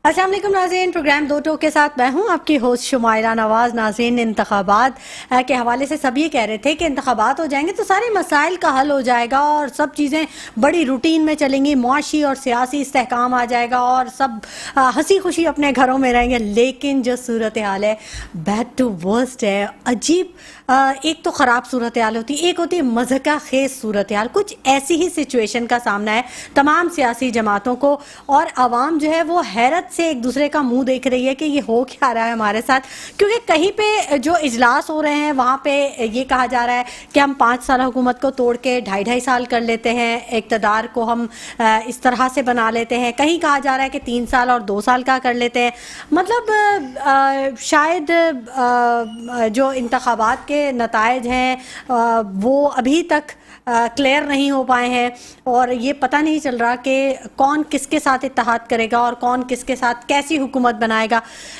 السلام علیکم ناظرین، پروگرام دو ٹوک کے ساتھ میں ہوں آپ کی ہوسٹ شمائرہ نواز۔ ناظرین، انتخابات کے حوالے سے سب یہ کہہ رہے تھے کہ انتخابات ہو جائیں گے تو سارے مسائل کا حل ہو جائے گا اور سب چیزیں بڑی روٹین میں چلیں گی، معاشی اور سیاسی استحکام آ جائے گا اور سب ہنسی خوشی اپنے گھروں میں رہیں گے۔ لیکن جو صورتحال ہے بیڈ ٹو ورسٹ ہے، عجیب، ایک تو خراب صورتحال ہوتی ہے، ایک ہوتی ہے مضحکہ خیز صورتحال۔ کچھ ایسی ہی سچویشن کا سامنا ہے تمام سیاسی جماعتوں کو، اور عوام جو ہے وہ حیرت سے ایک دوسرے کا منہ دیکھ رہی ہے کہ یہ ہو کیا رہا ہے ہمارے ساتھ، کیونکہ کہیں پہ جو اجلاس ہو رہے ہیں وہاں پہ یہ کہا جا رہا ہے کہ ہم 5 سال حکومت کو توڑ کے 2.5 سال کر لیتے ہیں، اقتدار کو ہم اس طرح سے بنا لیتے ہیں، کہیں کہا جا رہا ہے کہ 3 سال اور 2 سال کا کر لیتے ہیں۔ مطلب شاید جو انتخابات کے نتائج ہیں وہ ابھی تک کلیئر نہیں ہو پائے ہیں اور یہ پتہ نہیں چل رہا کہ کون کس کے ساتھ اتحاد کرے گا اور کون کس کے ساتھ کیسی حکومت بنائے گا۔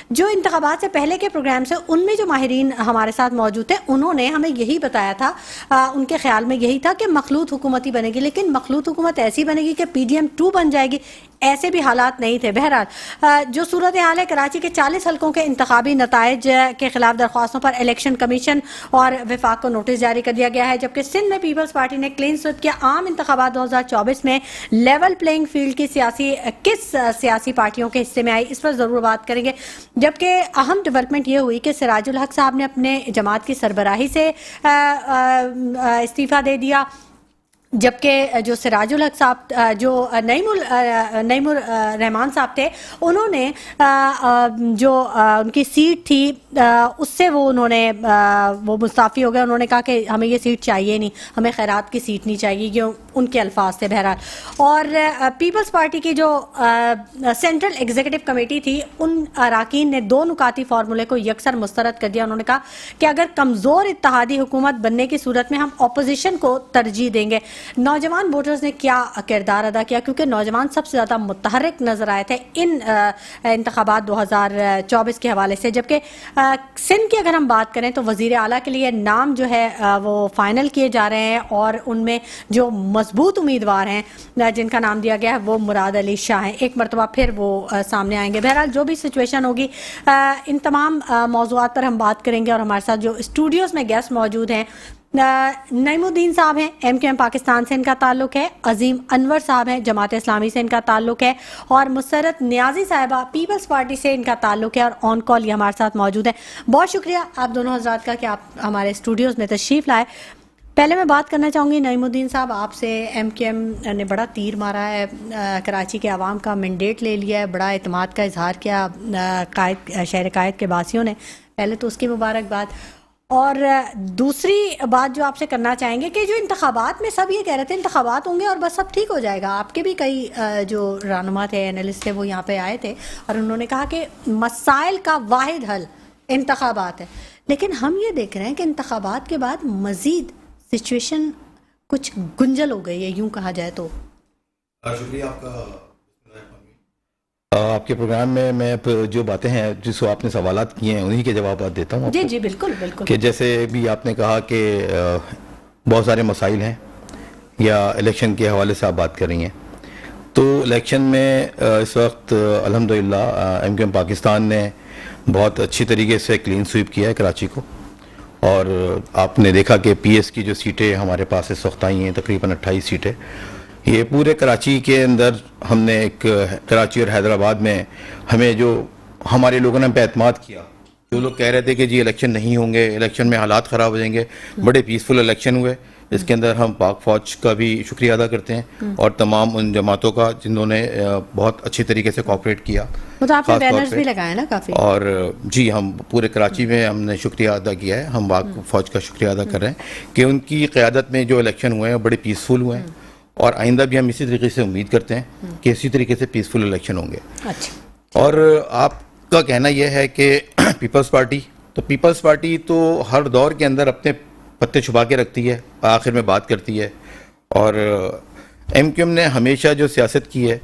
جو انتخابات سے پہلے کے پروگرام سے ان میں جو ماہرین ہمارے ساتھ موجود تھے انہوں نے ہمیں یہی بتایا تھا، ان کے خیال میں یہی تھا کہ مخلوط حکومت ہی بنے گی، لیکن مخلوط حکومت ایسی بنے گی کہ PDM-2 بن جائے گی، ایسے بھی حالات نہیں تھے۔ بہرحال جو صورتحال ہے، کراچی کے 40 حلقوں کے انتخابی نتائج کے خلاف درخواستوں پر الیکشن کمیشن اور وفاق کو نوٹس جاری کر دیا گیا ہے، جبکہ سندھ میں پیپلز پارٹی نے کلین سویپ کیا۔ عام انتخابات 2024 میں لیول پلینگ فیلڈ کی کس سیاسی پارٹیوں کے حصے میں آئی، اس پر ضرور بات کریں گے۔ جبکہ اہم ڈیولپمنٹ یہ ہوئی کہ سراج الحق صاحب نے اپنے جماعت کی سربراہی سے استعفیٰ دے دیا، جبکہ جو سراج الحق صاحب جو نعیم الرحمان صاحب تھے انہوں نے جو ان کی سیٹ تھی اس سے انہوں نے مستعفی ہو گئے۔ انہوں نے کہا کہ ہمیں یہ سیٹ چاہیے نہیں، ہمیں خیرات کی سیٹ نہیں چاہیے، یہ ان کے الفاظ تھے۔ بہرحال اور پیپلز پارٹی کی جو سینٹرل ایگزیکٹو کمیٹی تھی ان اراکین نے 2 نکاتی فارمولے کو یکسر مسترد کر دیا۔ انہوں نے کہا کہ اگر کمزور اتحادی حکومت بننے کی صورت میں ہم اپوزیشن کو ترجیح دیں گے۔ نوجوان ووٹرز نے کیا کردار ادا کیا، کیونکہ نوجوان سب سے زیادہ متحرک نظر آئے تھے ان انتخابات 2024 کے حوالے سے۔ جبکہ سندھ کی اگر ہم بات کریں تو وزیر اعلیٰ کے لیے نام جو ہے وہ فائنل کیے جا رہے ہیں اور ان میں جو مضبوط امیدوار ہیں جن کا نام دیا گیا ہے وہ مراد علی شاہ ہیں۔ ایک مرتبہ پھر وہ سامنے آئیں گے۔ بہرحال جو بھی سچویشن ہوگی ان تمام موضوعات پر ہم بات کریں گے، اور ہمارے ساتھ جو اسٹوڈیوز میں گیسٹ موجود ہیں، نعیم الدین صاحب ہیں MQM پاکستان سے ان کا تعلق ہے، عظیم انور صاحب ہیں جماعت اسلامی سے ان کا تعلق ہے، اور مسرت نیازی صاحبہ پیپلز پارٹی سے ان کا تعلق ہے، اور آن کال یہ ہمارے ساتھ موجود ہیں۔ بہت شکریہ آپ دونوں حضرات کا کہ آپ ہمارے اسٹوڈیوز میں تشریف لائے۔ پہلے میں بات کرنا چاہوں گی نعیم الدین صاحب آپ سے۔ MQM نے بڑا تیر مارا ہے، کراچی کے عوام کا مینڈیٹ لے لیا ہے، بڑا اعتماد کا اظہار کیا شہر قائد کے باسیوں نے، پہلے تو اس کی مبارکباد۔ اور دوسری بات جو آپ سے کرنا چاہیں گے کہ جو انتخابات میں سب یہ کہہ رہے تھے انتخابات ہوں گے اور بس سب ٹھیک ہو جائے گا، آپ کے بھی کئی جو رہنما تھے، اینالسٹ تھے، وہ یہاں پہ آئے تھے اور انہوں نے کہا کہ مسائل کا واحد حل انتخابات ہے، لیکن ہم یہ دیکھ رہے ہیں کہ انتخابات کے بعد مزید سچویشن کچھ گنجل ہو گئی ہے، یوں کہا جائے تو۔ شکریہ آپ کا۔ آپ کے پروگرام میں جو باتیں ہیں جس کو آپ نے سوالات کیے ہیں انہی کے جوابات دیتا ہوں۔ جی جی بالکل بالکل۔ کہ جیسے بھی آپ نے کہا کہ بہت سارے مسائل ہیں یا الیکشن کے حوالے سے آپ بات کر رہی ہیں، تو الیکشن میں اس وقت الحمدللہ MQM پاکستان نے بہت اچھی طریقے سے کلین سویپ کیا ہے کراچی کو، اور آپ نے دیکھا کہ PS کی جو سیٹیں ہمارے پاس اس وقت آئی ہیں تقریباً 28 سیٹیں، یہ پورے کراچی کے اندر ہم نے ایک کراچی اور حیدرآباد میں ہمیں جو ہمارے لوگوں نے پہ اعتماد کیا، جو لوگ کہہ رہے تھے کہ جی الیکشن نہیں ہوں گے، الیکشن میں حالات خراب ہو جائیں گے، بڑے پیسفل الیکشن ہوئے۔ اس کے اندر ہم پاک فوج کا بھی شکریہ ادا کرتے ہیں اور تمام ان جماعتوں کا جنہوں نے بہت اچھی طریقے سے کوآپریٹ کیا، آپ نے بینرز بھی لگائے نا کافی۔ اور جی ہم پورے کراچی میں ہم نے شکریہ ادا کیا ہے، ہم پاک فوج کا شکریہ ادا کر رہے ہیں کہ ان کی قیادت میں جو الیکشن ہوئے ہیں بڑے پیسفل ہوئے ہیں، اور آئندہ بھی ہم اسی طریقے سے امید کرتے ہیں کہ اسی طریقے سے پیسفل الیکشن ہوں گے۔ اچھا، اور آپ کا کہنا یہ ہے کہ پیپلز پارٹی تو ہر دور کے اندر اپنے پتے چھپا کے رکھتی ہے، آخر میں بات کرتی ہے، اور MQM نے ہمیشہ جو سیاست کی ہے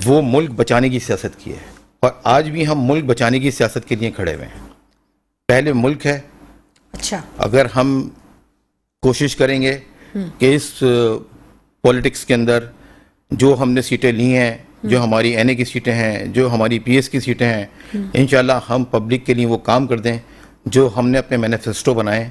وہ ملک بچانے کی سیاست کی ہے، اور آج بھی ہم ملک بچانے کی سیاست کے لیے کھڑے ہوئے ہیں۔ پہلے ملک ہے، اچھا، اگر ہم کوشش کریں گے کہ اس پولیٹکس کے اندر جو ہم نے سیٹیں لی ہیں جو ہماری این اے کی سیٹیں ہیں, جو ہماری پی ایس کی سیٹیں ہیں, انشاءاللہ ہم پبلک کے لیے وہ کام کر دیں جو ہم نے اپنے مینیفیسٹو بنائے.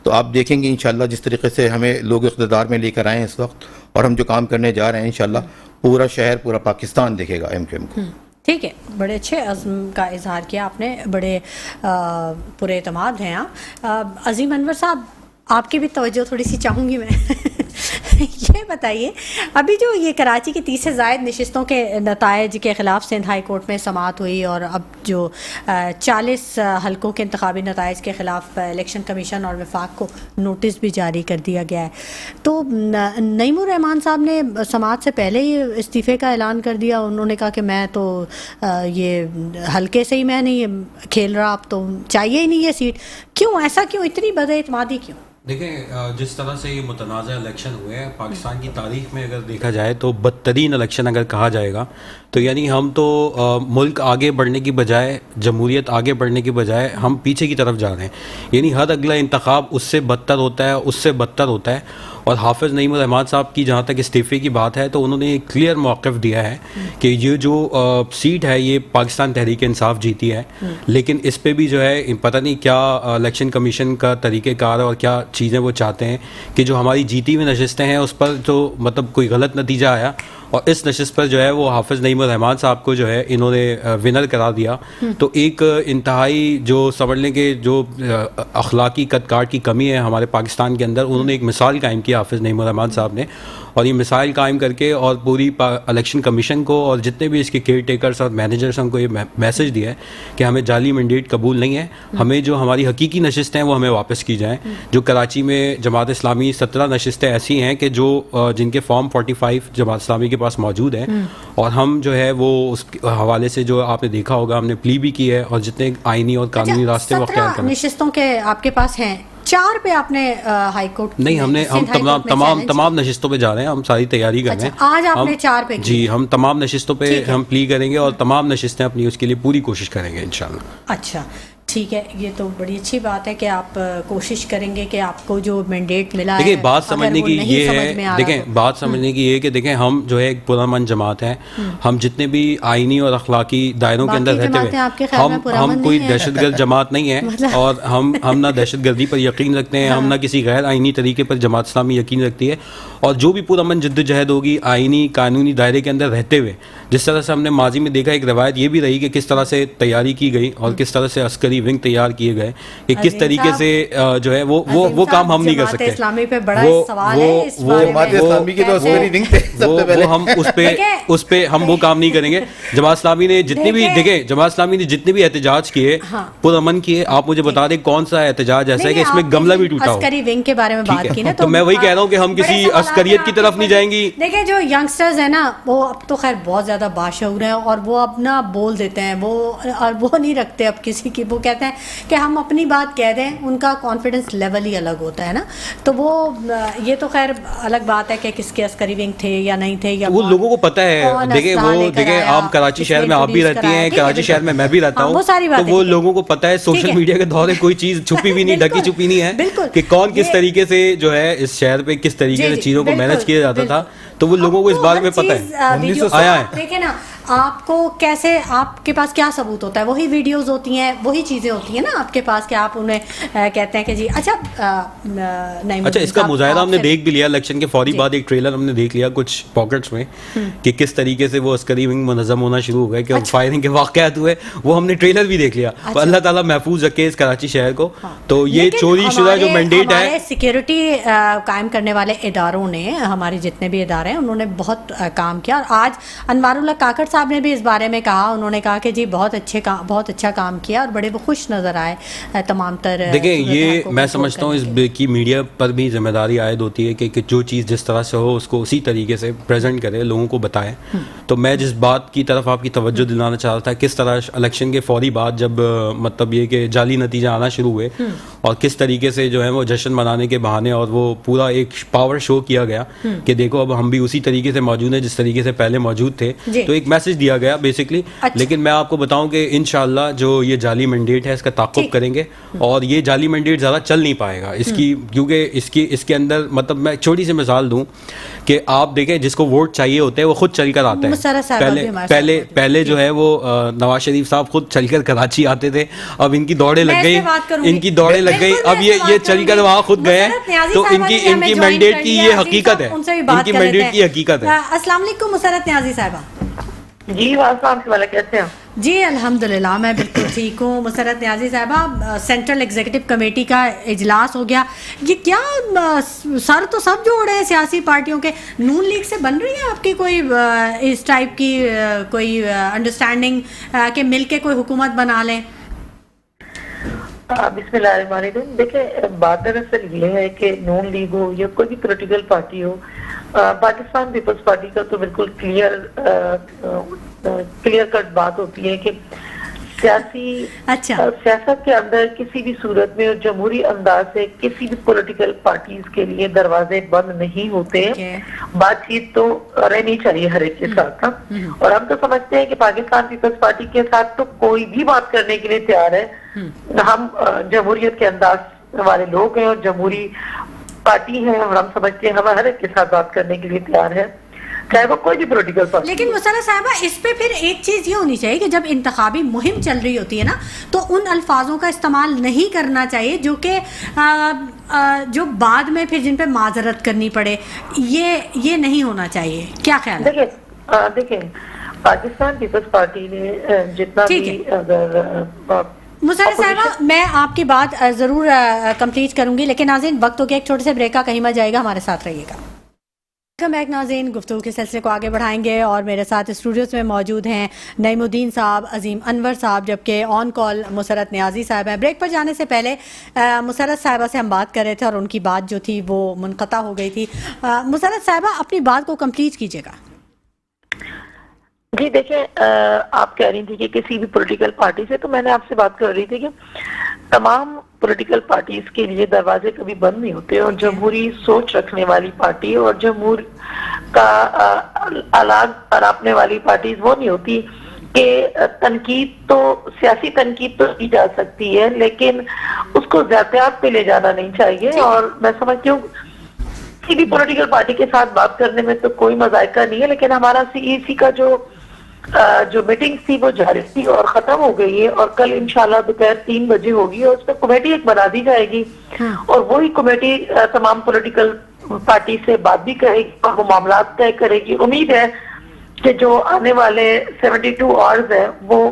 تو آپ دیکھیں گے انشاءاللہ جس طریقے سے ہمیں لوگ اقتدار میں لے کر آئے ہیں اس وقت, اور ہم جو کام کرنے جا رہے ہیں انشاءاللہ پورا شہر, پورا پاکستان دیکھے گا ایم کیو ایم کو. ٹھیک ہے, بڑے اچھے عزم کا اظہار کیا آپ نے, بڑے پورے اعتماد ہیں آپ. عظیم انور صاحب, آپ کی بھی توجہ تھوڑی سی چاہوں گی میں. یہ بتائیے, ابھی جو یہ کراچی کی 30 سے زائد نشستوں کے نتائج کے خلاف سندھ ہائی کورٹ میں سماعت ہوئی, اور اب جو 40 حلقوں کے انتخابی نتائج کے خلاف الیکشن کمیشن اور وفاق کو نوٹس بھی جاری کر دیا گیا ہے, تو نعیم الرحمان صاحب نے سماعت سے پہلے ہی استعفے کا اعلان کر دیا. انہوں نے کہا کہ میں تو یہ حلقے سے ہی میں نہیں کھیل رہا, اب تو چاہیے ہی نہیں یہ سیٹ. کیوں ایسا, کیوں اتنی بد اعتمادی کیوں؟ دیکھیں, جس طرح سے یہ متنازع الیکشن ہوئے ہیں پاکستان کی تاریخ میں اگر دیکھا جائے تو بدترین الیکشن اگر کہا جائے گا تو یعنی ہم تو ملک آگے بڑھنے کی بجائے, جمہوریت آگے بڑھنے کی بجائے ہم پیچھے کی طرف جا رہے ہیں. یعنی ہر اگلا انتخاب اس سے بدتر ہوتا ہے, اس سے بدتر ہوتا ہے. اور حافظ نعیم الرحمان صاحب کی جہاں تک استعفے کی بات ہے تو انہوں نے ایک کلیئر موقف دیا ہے کہ یہ جو سیٹ ہے یہ پاکستان تحریک انصاف جیتی ہے, لیکن اس پہ بھی جو ہے پتہ نہیں کیا الیکشن کمیشن کا طریقہ کار اور کیا چیزیں وہ چاہتے ہیں کہ جو ہماری جیتی ہوئی نشستیں ہیں اس پر جو مطلب کوئی غلط نتیجہ آیا, اور اس نشست پر جو ہے وہ حافظ نعیم الرحمان صاحب کو جو ہے انہوں نے ونر قرار دیا. تو ایک انتہائی جو سمجھنے کے جو اخلاقی قد کاٹ کی کمی ہے ہمارے پاکستان کے اندر, انہوں نے ایک مثال قائم کی حافظ نعیم الرحمان صاحب نے, اور یہ مثال قائم کر کے اور پوری الیکشن کمیشن کو اور جتنے بھی اس کے کیئر ٹیکرز اور مینیجرز ہیں ان کو یہ میسج دیا ہے کہ ہمیں جعلی مینڈیٹ قبول نہیں ہے, ہمیں جو ہماری حقیقی نشستیں ہیں وہ ہمیں واپس کی جائیں. جو کراچی میں جماعت اسلامی 17 نشستیں ایسی ہیں کہ جو جن کے فارم 45 جماعت اسلامی کے پاس موجود ہیں, اور ہم جو ہے وہ اس حوالے سے جو آپ نے دیکھا ہوگا ہم نے پلی بھی کی ہے, اور جتنے آئینی اور قانونی راستے وہ اختیار کریں. نشستوں کے آپ کے پاس ہیں 4 پہ آپ نے ہائی کورٹ نہیں, ہم تمام نشستوں پہ جا رہے ہیں, ہم ساری تیاری کر رہے ہیں. آج آپ نے 4 پہ جی, ہم تمام نشستوں پہ ہم پلی کریں گے اور تمام نشستیں اپنی اس کے لیے پوری کوشش کریں گے انشاءاللہ. اچھا ٹھیک ہے, یہ تو بڑی اچھی بات ہے کہ آپ کوشش کریں گے کہ آپ کو جو مینڈیٹ ملا ہے. دیکھیں بات سمجھنے کی یہ ہے, بات سمجھنے کی یہ ہے کہ دیکھیں ہم جو ہے ایک پرامن جماعت ہے, ہم جتنے بھی آئینی اور اخلاقی دائروں کے اندر رہتے ہوئے ہم کوئی دہشت گرد جماعت نہیں ہے, اور ہم نہ دہشت گردی پر یقین رکھتے ہیں, ہم نہ کسی غیر آئینی طریقے پر جماعت اسلامی یقین رکھتی ہے. اور جو بھی پرامن جدوجہد ہوگی آئینی قانونی دائرے کے اندر رہتے ہوئے, جس طرح سے ہم نے ماضی میں دیکھا, ایک روایت یہ بھی رہی کہ کس طرح سے تیاری کی گئی اور کس طرح سے عسکری ونگ تیار کیے گئے, کہ کس طریقے سے جو ہے وہ کام ہم نہیں کر سکتے. اسلامی پہ بڑا سوال ہے اس بارے میں, جماعت اسلامی کی تو عسکری ونگ تھے سب سے پہلے, ہم اس پہ ہم وہ کام نہیں کریں گے. جماعت اسلامی نے جتنے بھی دیکھیں, جماعت اسلامی نے جتنے بھی احتجاج کیے پرامن کیے, آپ مجھے بتا دیں کون سا احتجاج ایسا ہے کہ اس میں گملہ بھی ٹوٹا ہو. عسکری ونگ کے بارے میں بات کی نا, تو میں وہی کہہ رہا ہوں کہ ہم کسی عسکریت کی طرف نہیں جائیں گی. دیکھیں جو ینگسٹرز ہیں نا وہ اب تو خیر بہت زیادہ باشعور ہیں, اور وہ اپنا بول دیتے ہیں, وہ نہیں رکھتے اب کسی کی, وہ کہتے ہیں کہ ہم اپنی بات کہہ دیں, ان کا کانفیڈنس لیول ہی الگ ہوتا ہے نا. تو وہ یہ تو خیر الگ بات ہے کہ کس کے عسکری ونگ تھے یا نہیں تھے, یا وہ لوگوں کو پتہ ہے. دیکھیں آپ کراچی شہر میں آپ بھی رہتی ہیں, کراچی شہر میں بھی رہتا ہوں, تو وہ لوگوں کو پتہ ہے سوشل میڈیا کے دور میں کوئی چیز چھپی بھی نہیں, ڈھکی چھپی نہیں ہے کہ کون کس طریقے سے جو ہے اس شہر پہ کس طریقے سے چیزوں کو مینج کیا جاتا تھا. تو وہ لوگوں کو اس بارے میں پتہ ہے, آیا ہے. دیکھیں نا آپ کو کیسے, آپ کے پاس کیا ثبوت ہوتا ہے, وہی ویڈیوز ہوتی ہیں, وہی چیزیں ہوتی ہیں نا آپ کے پاس, کہ آپ انہیں کہتے ہیں کہ جی اچھا اس کا مظاہرہ ہم نے دیکھ بھی لیا الیکشن کے فوری بعد, ایک ٹریلر ہم نے دیکھ لیا کچھ پاکٹس میں کہ کس طریقے سے وہ عسکری ونگ منظم ہونا شروع ہو گئے, کہ فائرنگ کے واقعات ہوئے, وہ ہم نے ٹریلر بھی دیکھ لیا. اللہ تعالیٰ محفوظ رکھے اس کراچی شہر کو. تو یہ چوری شدہ جو مینڈیٹ ہے, سیکیورٹی قائم کرنے والے اداروں نے, ہمارے جتنے بھی ادارے ہیں انہوں نے بہت کام کیا. اور آج انوار اللہ کاکڑ صاحب نے بھی اس بارے میں کہا, انہوں نے کہا کہ جی بہت اچھا کام کیا, اور بڑے خوش نظر آئے تمام تر. دیکھیں یہ میں سمجھتا ہوں اس کی میڈیا پر بھی ذمہ داری عائد ہوتی ہے کہ جو چیز جس طرح سے ہو اس کو اسی طریقے سے پریزنٹ کرے, لوگوں کو بتائے. تو میں جس بات کی طرف آپ کی توجہ دلانا چاہ رہا تھا, کس طرح الیکشن کے فوری بعد جب مطلب یہ کہ جعلی نتیجہ آنا شروع ہوئے, اور کس طریقے سے جو ہے وہ جشن منانے کے بہانے اور وہ پورا ایک پاور شو کیا گیا کہ دیکھو اب ہم بھی اسی طریقے سے موجود ہیں جس طریقے سے پہلے موجود تھے. تو ایک میسج میسج دیا گیا بیسکلی. لیکن میں آپ کو بتاؤں کہ انشاءاللہ جو یہ جعلی مینڈیٹ ہے اس کا تعاقب کریں گے, اور یہ جعلی مینڈیٹ زیادہ چل نہیں پائے گا اس کی, کیونکہ اس کے اندر مطلب میں چھوٹی سی مثال دوں کہ آپ دیکھیں جس کو ووٹ چاہیے ہوتے ہیں وہ خود چل کر آتے ہیں. پہلے جو ہے وہ نواز شریف صاحب خود چل کر کراچی آتے تھے, اب ان کی دوڑیں لگ گئی, اب یہ چل کر وہاں خود گئے, تو ان کی مینڈیٹ کی یہ حقیقت ہے, ان کی مینڈیٹ کی حقیقت ہے. السلام علیکم مسرت نیازی صاحبہ. جی وعلیکم کیسے ہیں؟ جی الحمدللہ میں بالکل ٹھیک ہوں. مسرت نیازی صاحبہ, سینٹرل ایگزیکٹو کمیٹی کا اجلاس ہو گیا, یہ کیا سر تو سب جوڑ رہے ہیں سیاسی پارٹیوں کے, نون لیگ سے بن رہی ہے آپ کی کوئی اس ٹائپ کی کوئی انڈرسٹینڈنگ کہ مل کے کوئی حکومت بنا لیں؟ بسم اللہ الرحمن الرحیم. دیکھیں بات دراصل یہ ہے کہ نون لیگ ہو یا کوئی بھی پولیٹیکل پارٹی ہو, پاکستان پیپلز پارٹی کا تو بالکل کلیئر کٹ بات ہوتی ہے کہ سیاست کے اندر کسی بھی صورت میں اور جمہوری انداز سے کسی بھی پولیٹیکل پارٹیز کے لیے دروازے بند نہیں ہوتے ہیں. بات چیت تو رہنی چاہیے ہر ایک کے ساتھ, اور ہم تو سمجھتے ہیں کہ پاکستان پیپلز پارٹی کے ساتھ تو کوئی بھی بات کرنے کے لیے تیار ہے. ہم جمہوریت کے انداز والے لوگ ہیں اور جمہوری پارٹی ہیں, اور ہم سمجھتے ہیں ہم ہر ایک کے ساتھ بات کرنے کے لیے تیار ہے, چاہے وہ کوئی بھی پولیٹیکل پارٹی. لیکن مسرت صاحبہ اس پہ پھر ایک چیز یہ ہونی چاہیے کہ جب انتخابی مہم چل رہی ہوتی ہے نا, تو ان الفاظوں کا استعمال نہیں کرنا چاہیے جو کہ جو بعد میں پھر جن پہ معذرت کرنی پڑے, یہ نہیں ہونا چاہیے. کیا خیال ہے؟ دیکھیں پاکستان پیپلز پارٹی نے جتنا بھی, اگر مسرت صاحبہ میں آپ کی بات ضرور کمپلیٹ کروں گی, لیکن ناظرین وقت ہو گیا ایک چھوٹے سے بریک کا, کہیں مت جائے گا, ہمارے ساتھ رہیے گا. بیک ناظرین, گفتگو کے سلسلے کو آگے بڑھائیں گے اور میرے ساتھ اسٹوڈیوز میں موجود ہیں نعیم الدین صاحب, عظیم انور صاحب, جبکہ آن کال مسرت نیازی صاحب ہیں. بریک پر جانے سے پہلے مسرت صاحبہ سے ہم بات کر رہے تھے اور ان کی بات جو تھی وہ منقطع ہو گئی تھی. مسرت صاحبہ اپنی بات کو کمپلیٹ کیجیے گا. جی دیکھیں, آپ کہہ رہی تھی کہ کسی بھی پولیٹیکل پارٹی سے, تو میں نے آپ سے بات کر رہی تھی کہ تمام پولیٹیکل پارٹیز کے لیے دروازے کبھی بند نہیں ہوتے, اور جمہوری سوچ رکھنے والی پارٹی اور جمہور کا الگ اراپنے والی پارٹیز وہ نہیں ہوتی کہ تنقید تو, سیاسی تنقید تو کی جا سکتی ہے, لیکن اس کو احتیاط پہ لے جانا نہیں چاہیے. اور میں سمجھتی ہوں کسی بھی پولیٹیکل پارٹی کے ساتھ بات کرنے میں تو کوئی مذائقہ نہیں ہے, لیکن ہمارا CEC کا جو میٹنگ تھی وہ جاری تھی اور ختم ہو گئی ہے, اور کل انشاءاللہ دوپہر 3 بجے ہوگی, اور اس پہ کمیٹی ایک بنا دی جائے گی, اور وہی کمیٹی تمام پولیٹیکل پارٹی سے بات بھی کرے گی اور وہ معاملات طے کرے گی. امید ہے کہ جو آنے والے 72 آورز ہیں وہ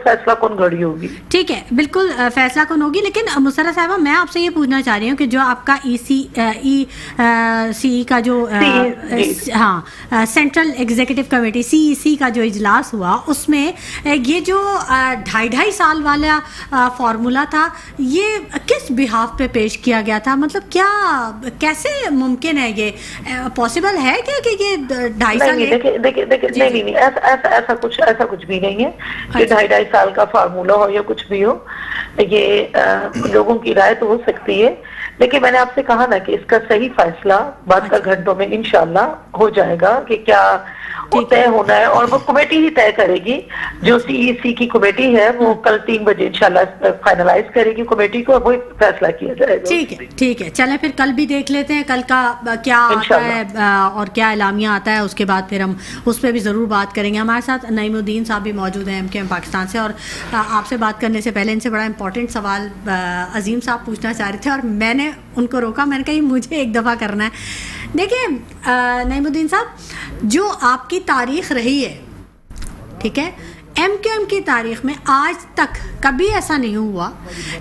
فیصلہ کن گھڑی ہوگی. ٹھیک ہے, بالکل فیصلہ کن ہوگی. لیکن مسرت صاحبہ میں آپ سے یہ پوچھنا چاہ رہی ہوں کہ جو آپ کا CE کا جو سینٹرل ایگزیکٹو کمیٹی CEC کا جو اجلاس ہوا, اس میں یہ جو 2.5 سال والا فارمولا تھا, یہ کس بہاف پہ پیش کیا گیا تھا؟ مطلب کیا, کیسے ممکن ہے, یہ پاسبل ہے کیا کہ یہ 2.5 سال؟ نہیں, ایسا کچھ بھی نہیں ہے کہ 2.5 سال کا فارمولا ہو یا کچھ بھی ہو. یہ لوگوں کی رائے تو ہو سکتی ہے, لیکن میں نے آپ سے کہا نا کہ اس کا صحیح فیصلہ بعد کا گھنٹوں میں انشاءاللہ ہو جائے گا کہ کیا طے ہونا ہے, اور وہ کمیٹی ہی طے کرے گی. جو CEC کی کمیٹی ہے وہ کل 3 بجے انشاءاللہ فائنلائز کرے گی کمیٹی کو, اور وہی فیصلہ کیا جائے گا. ٹھیک ہے, چلیں پھر کل بھی دیکھ لیتے ہیں کل کا کیا آتا ہے اور کیا اعلامیہ آتا ہے, اس کے بعد پھر ہم اس پہ بھی ضرور بات کریں گے. ہمارے ساتھ نعیم الدین صاحب بھی موجود ہیں MKM پاکستان سے, اور آپ سے بات کرنے سے پہلے ان سے بڑا امپورٹنٹ سوال عظیم صاحب پوچھنا چاہ رہے تھے, اور میں نے ان کو روکا, میں نے کہا مجھے ایک دفعہ کرنا ہے. دیکھیں نعیم الدین صاحب, جو آپ کی تاریخ رہی ہے, ٹھیک ہے, MKM کی تاریخ میں آج تک کبھی ایسا نہیں ہوا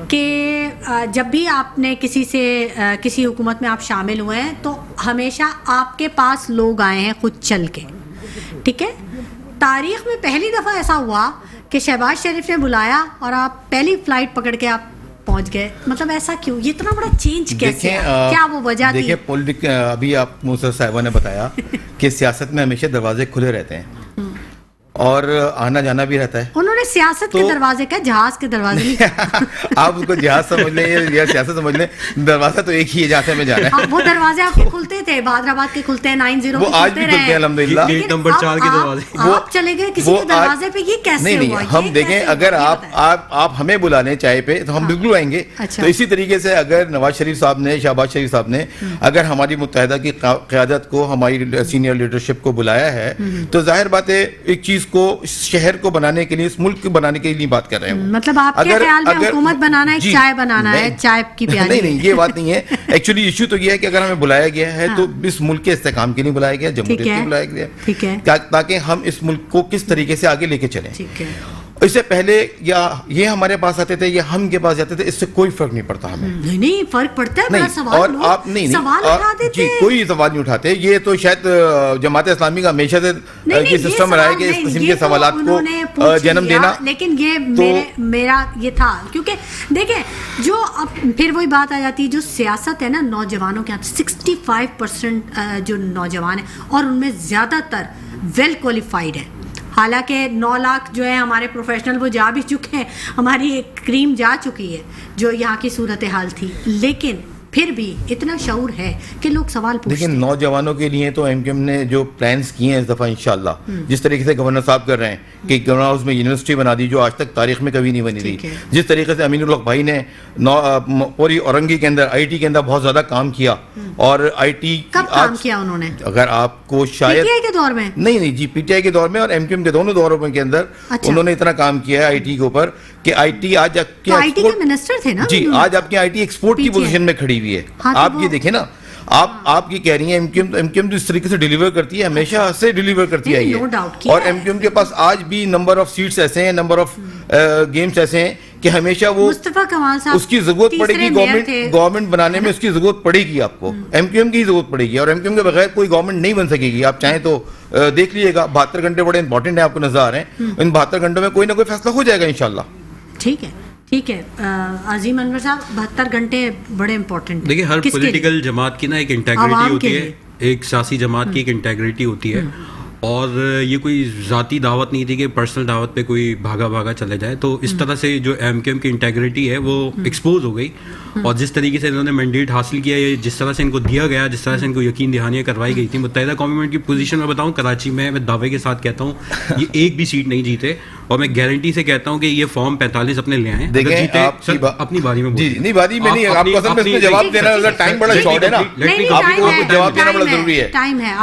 کہ جب بھی آپ نے کسی حکومت میں آپ شامل ہوئے ہیں تو ہمیشہ آپ کے پاس لوگ آئے ہیں خود چل کے, ٹھیک ہے. تاریخ میں پہلی دفعہ ایسا ہوا کہ شہباز شریف نے بلایا اور آپ پہلی فلائٹ پکڑ کے آپ پہنچ گئے. مطلب ایسا کیوں, یہ اتنا بڑا چینج کیسے, کیا وہ وجہ تھی؟ دیکھیں ابھی آپ مسرت صاحبہ نے بتایا کہ سیاست میں ہمیشہ دروازے کھلے رہتے ہیں اور آنا جانا بھی رہتا ہے. انہوں نے میں سیاست کے دروازے کا جہاز کے دروازے نہیں آپ اس کو جہاز سمجھ لیں یا سیاست سمجھ لیں, دروازہ تو ایک ہی ہے جہاں سے ہمیں جانا ہے. وہ دروازے آپ کے کھلتے تھے, بحیدرآباد کے کھلتے ہیں, 90 وہ آج بھی کھلتے ہیں الحمدللہ. گیٹ نمبر 4 کے دروازے آپ چلے گئے کسی کے دروازے پہ, یہ کیسے ہوا؟ ہم دیکھیں اگر آپ ہمیں بلا لیں چائے پہ تو ہم بالکل آئیں گے. تو اسی طریقے سے اگر نواز شریف صاحب نے, شہباز شریف صاحب نے اگر ہماری متحدہ کی قیادت کو, ہماری سینئر لیڈرشپ کو بلایا ہے تو ظاہر بات ہے ایک چیز کو, شہر کو بنانے کے لیے, اس ملک کو بنانے کے لیے بات کر رہے ہیں. مطلب آپ کے خیال میں حکومت بنانا ہے, چائے بنانا ہے, چائے کی پیالی؟ نہیں, یہ بات نہیں ہے. ایکچولی ایشو تو یہ ہے کہ اگر ہمیں بلایا گیا ہے تو اس ملک کے استحکام کے لیے بلایا گیا, جمہوریت کے لیے بلایا گیا, تاکہ ہم اس ملک کو کس طریقے سے آگے لے کے چلیں. اس سے پہلے یا یہ ہمارے پاس آتے تھے یا ہم کے پاس جاتے تھے, اس سے کوئی فرق نہیں پڑتا ہمیں. نہیں فرق پڑتا ہے. نہیں, اور آپ سوال اٹھا دیتے جی, کوئی سوال نہیں اٹھاتے. یہ تو شاید جماعت اسلامی کا ہمیشہ سے یہ سسٹم رہا ہے کہ اس قسم کے سوالات کو جنم دینا. لیکن یہ میرا یہ تھا, کیونکہ دیکھیں جو اب پھر وہی بات آ جاتی ہے, جو سیاست ہے نا نوجوانوں کے ہاتھ, 65% جو نوجوان ہیں اور ان میں زیادہ تر ویل کوالیفائڈ ہیں. حالانکہ 9 لاکھ جو ہے ہمارے پروفیشنل وہ جا بھی چکے ہیں, ہماری ایک کریم جا چکی ہے جو یہاں کی صورتحال تھی, لیکن پھر بھی اتنا شعور ہے کہ لوگ سوال پوچھتے ہیں. لیکن نوجوانوں کے لیے تو ایم کیو ایم نے جو پلانز کیے ہیں اس دفعہ انشاءاللہ, جس طریقے سے گورنر صاحب کر رہے ہیں کہ گورنر ہاؤس میں یونیورسٹی بنا دی جو آج تک تاریخ میں کبھی نہیں بنی تھی, جس طریقے سے امین الحق بھائی نے پوری اورنگی کے اندر, آئی ٹی کے اندر بہت زیادہ کام کیا. اور آئی ٹی کب کام کیا انہوں نے؟ اگر آپ کو شاید پی ٹی آئی کے دور میں, نہیں جی, پی ٹی آئی کے دور میں اور ایم کیو ایم کے دونوں دوروں کے اندر انہوں نے اتنا کام کیا ہے آئی ٹی کے اوپر کہ آئی ٹی آج آئی ٹی کے منسٹر تھے نا جی, آج آپ کی آئی ٹی ایکسپورٹ کی پوزیشن میں کھڑی ہوئی ہے. آپ یہ دیکھیں نا, آپ کی کہہ رہی ہیں ایم کیو ایم اس طریقے سے ڈیلیور کرتی ہے, ہمیشہ سے ڈیلیور کرتی آئی ہے. اور ایم کیو ایم کے پاس آج بھی نمبر آف سیٹس ایسے ہیں, نمبر آف گیمز ایسے ہیں کہ ہمیشہ وہ مصطفیٰ کمال صاحب اس کی ضرورت پڑے گی, گورنمنٹ بنانے میں اس کی ضرورت پڑے گی آپ کو, ایم کیو ایم کی ضرورت پڑے گی. اور ایم کیو ایم کے بغیر کوئی گورنمنٹ نہیں بن سکے گی. آپ چاہیں تو دیکھ لیجیے گا, 72 گھنٹے بڑے امپورٹنٹ ہیں, آپ کو نظر آ رہے ہیں. ان 72 گھنٹوں میں کوئی نہ کوئی فیصلہ ہو جائے گا انشاءاللہ. ٹھیک ہے عظیم انور صاحب, 72 گھنٹے بڑے امپورٹنٹ. دیکھیں ہر پولیٹیکل جماعت کی نا ایک انٹیگریٹی ہوتی ہے, ایک سیاسی جماعت کی ایک انٹیگریٹی ہوتی ہے, اور یہ کوئی ذاتی دعوت نہیں تھی کہ پرسنل دعوت پہ کوئی بھاگا چلے جائے. تو اس طرح سے جو ایم کیو ایم کی انٹیگریٹی ہے وہ ایکسپوز ہو گئی, اور جس طریقے سے انہوں نے مینڈیٹ حاصل کیا, جس طرح سے ان کو دیا گیا, جس طرح سے ان کو یقین دہانیاں کروائی گئی تھی. متحدہ قومی مومنٹ کی پوزیشن میں بتاؤں, کراچی میں دعوے کے ساتھ کہتا ہوں یہ ایک بھی سیٹ نہیں جیتے, اور میں گارنٹی سے کہتا ہوں کہ یہ فارم 45 اپنے لے آئیں. دیکھیں اپنی باری میں جی نہیں, باری میں نہیں, آپ کو اصل میں اس میں جواب دینا ٹائم بڑا شارٹ ہے نا, آپ کو جواب دینا بڑا ضروری ہے.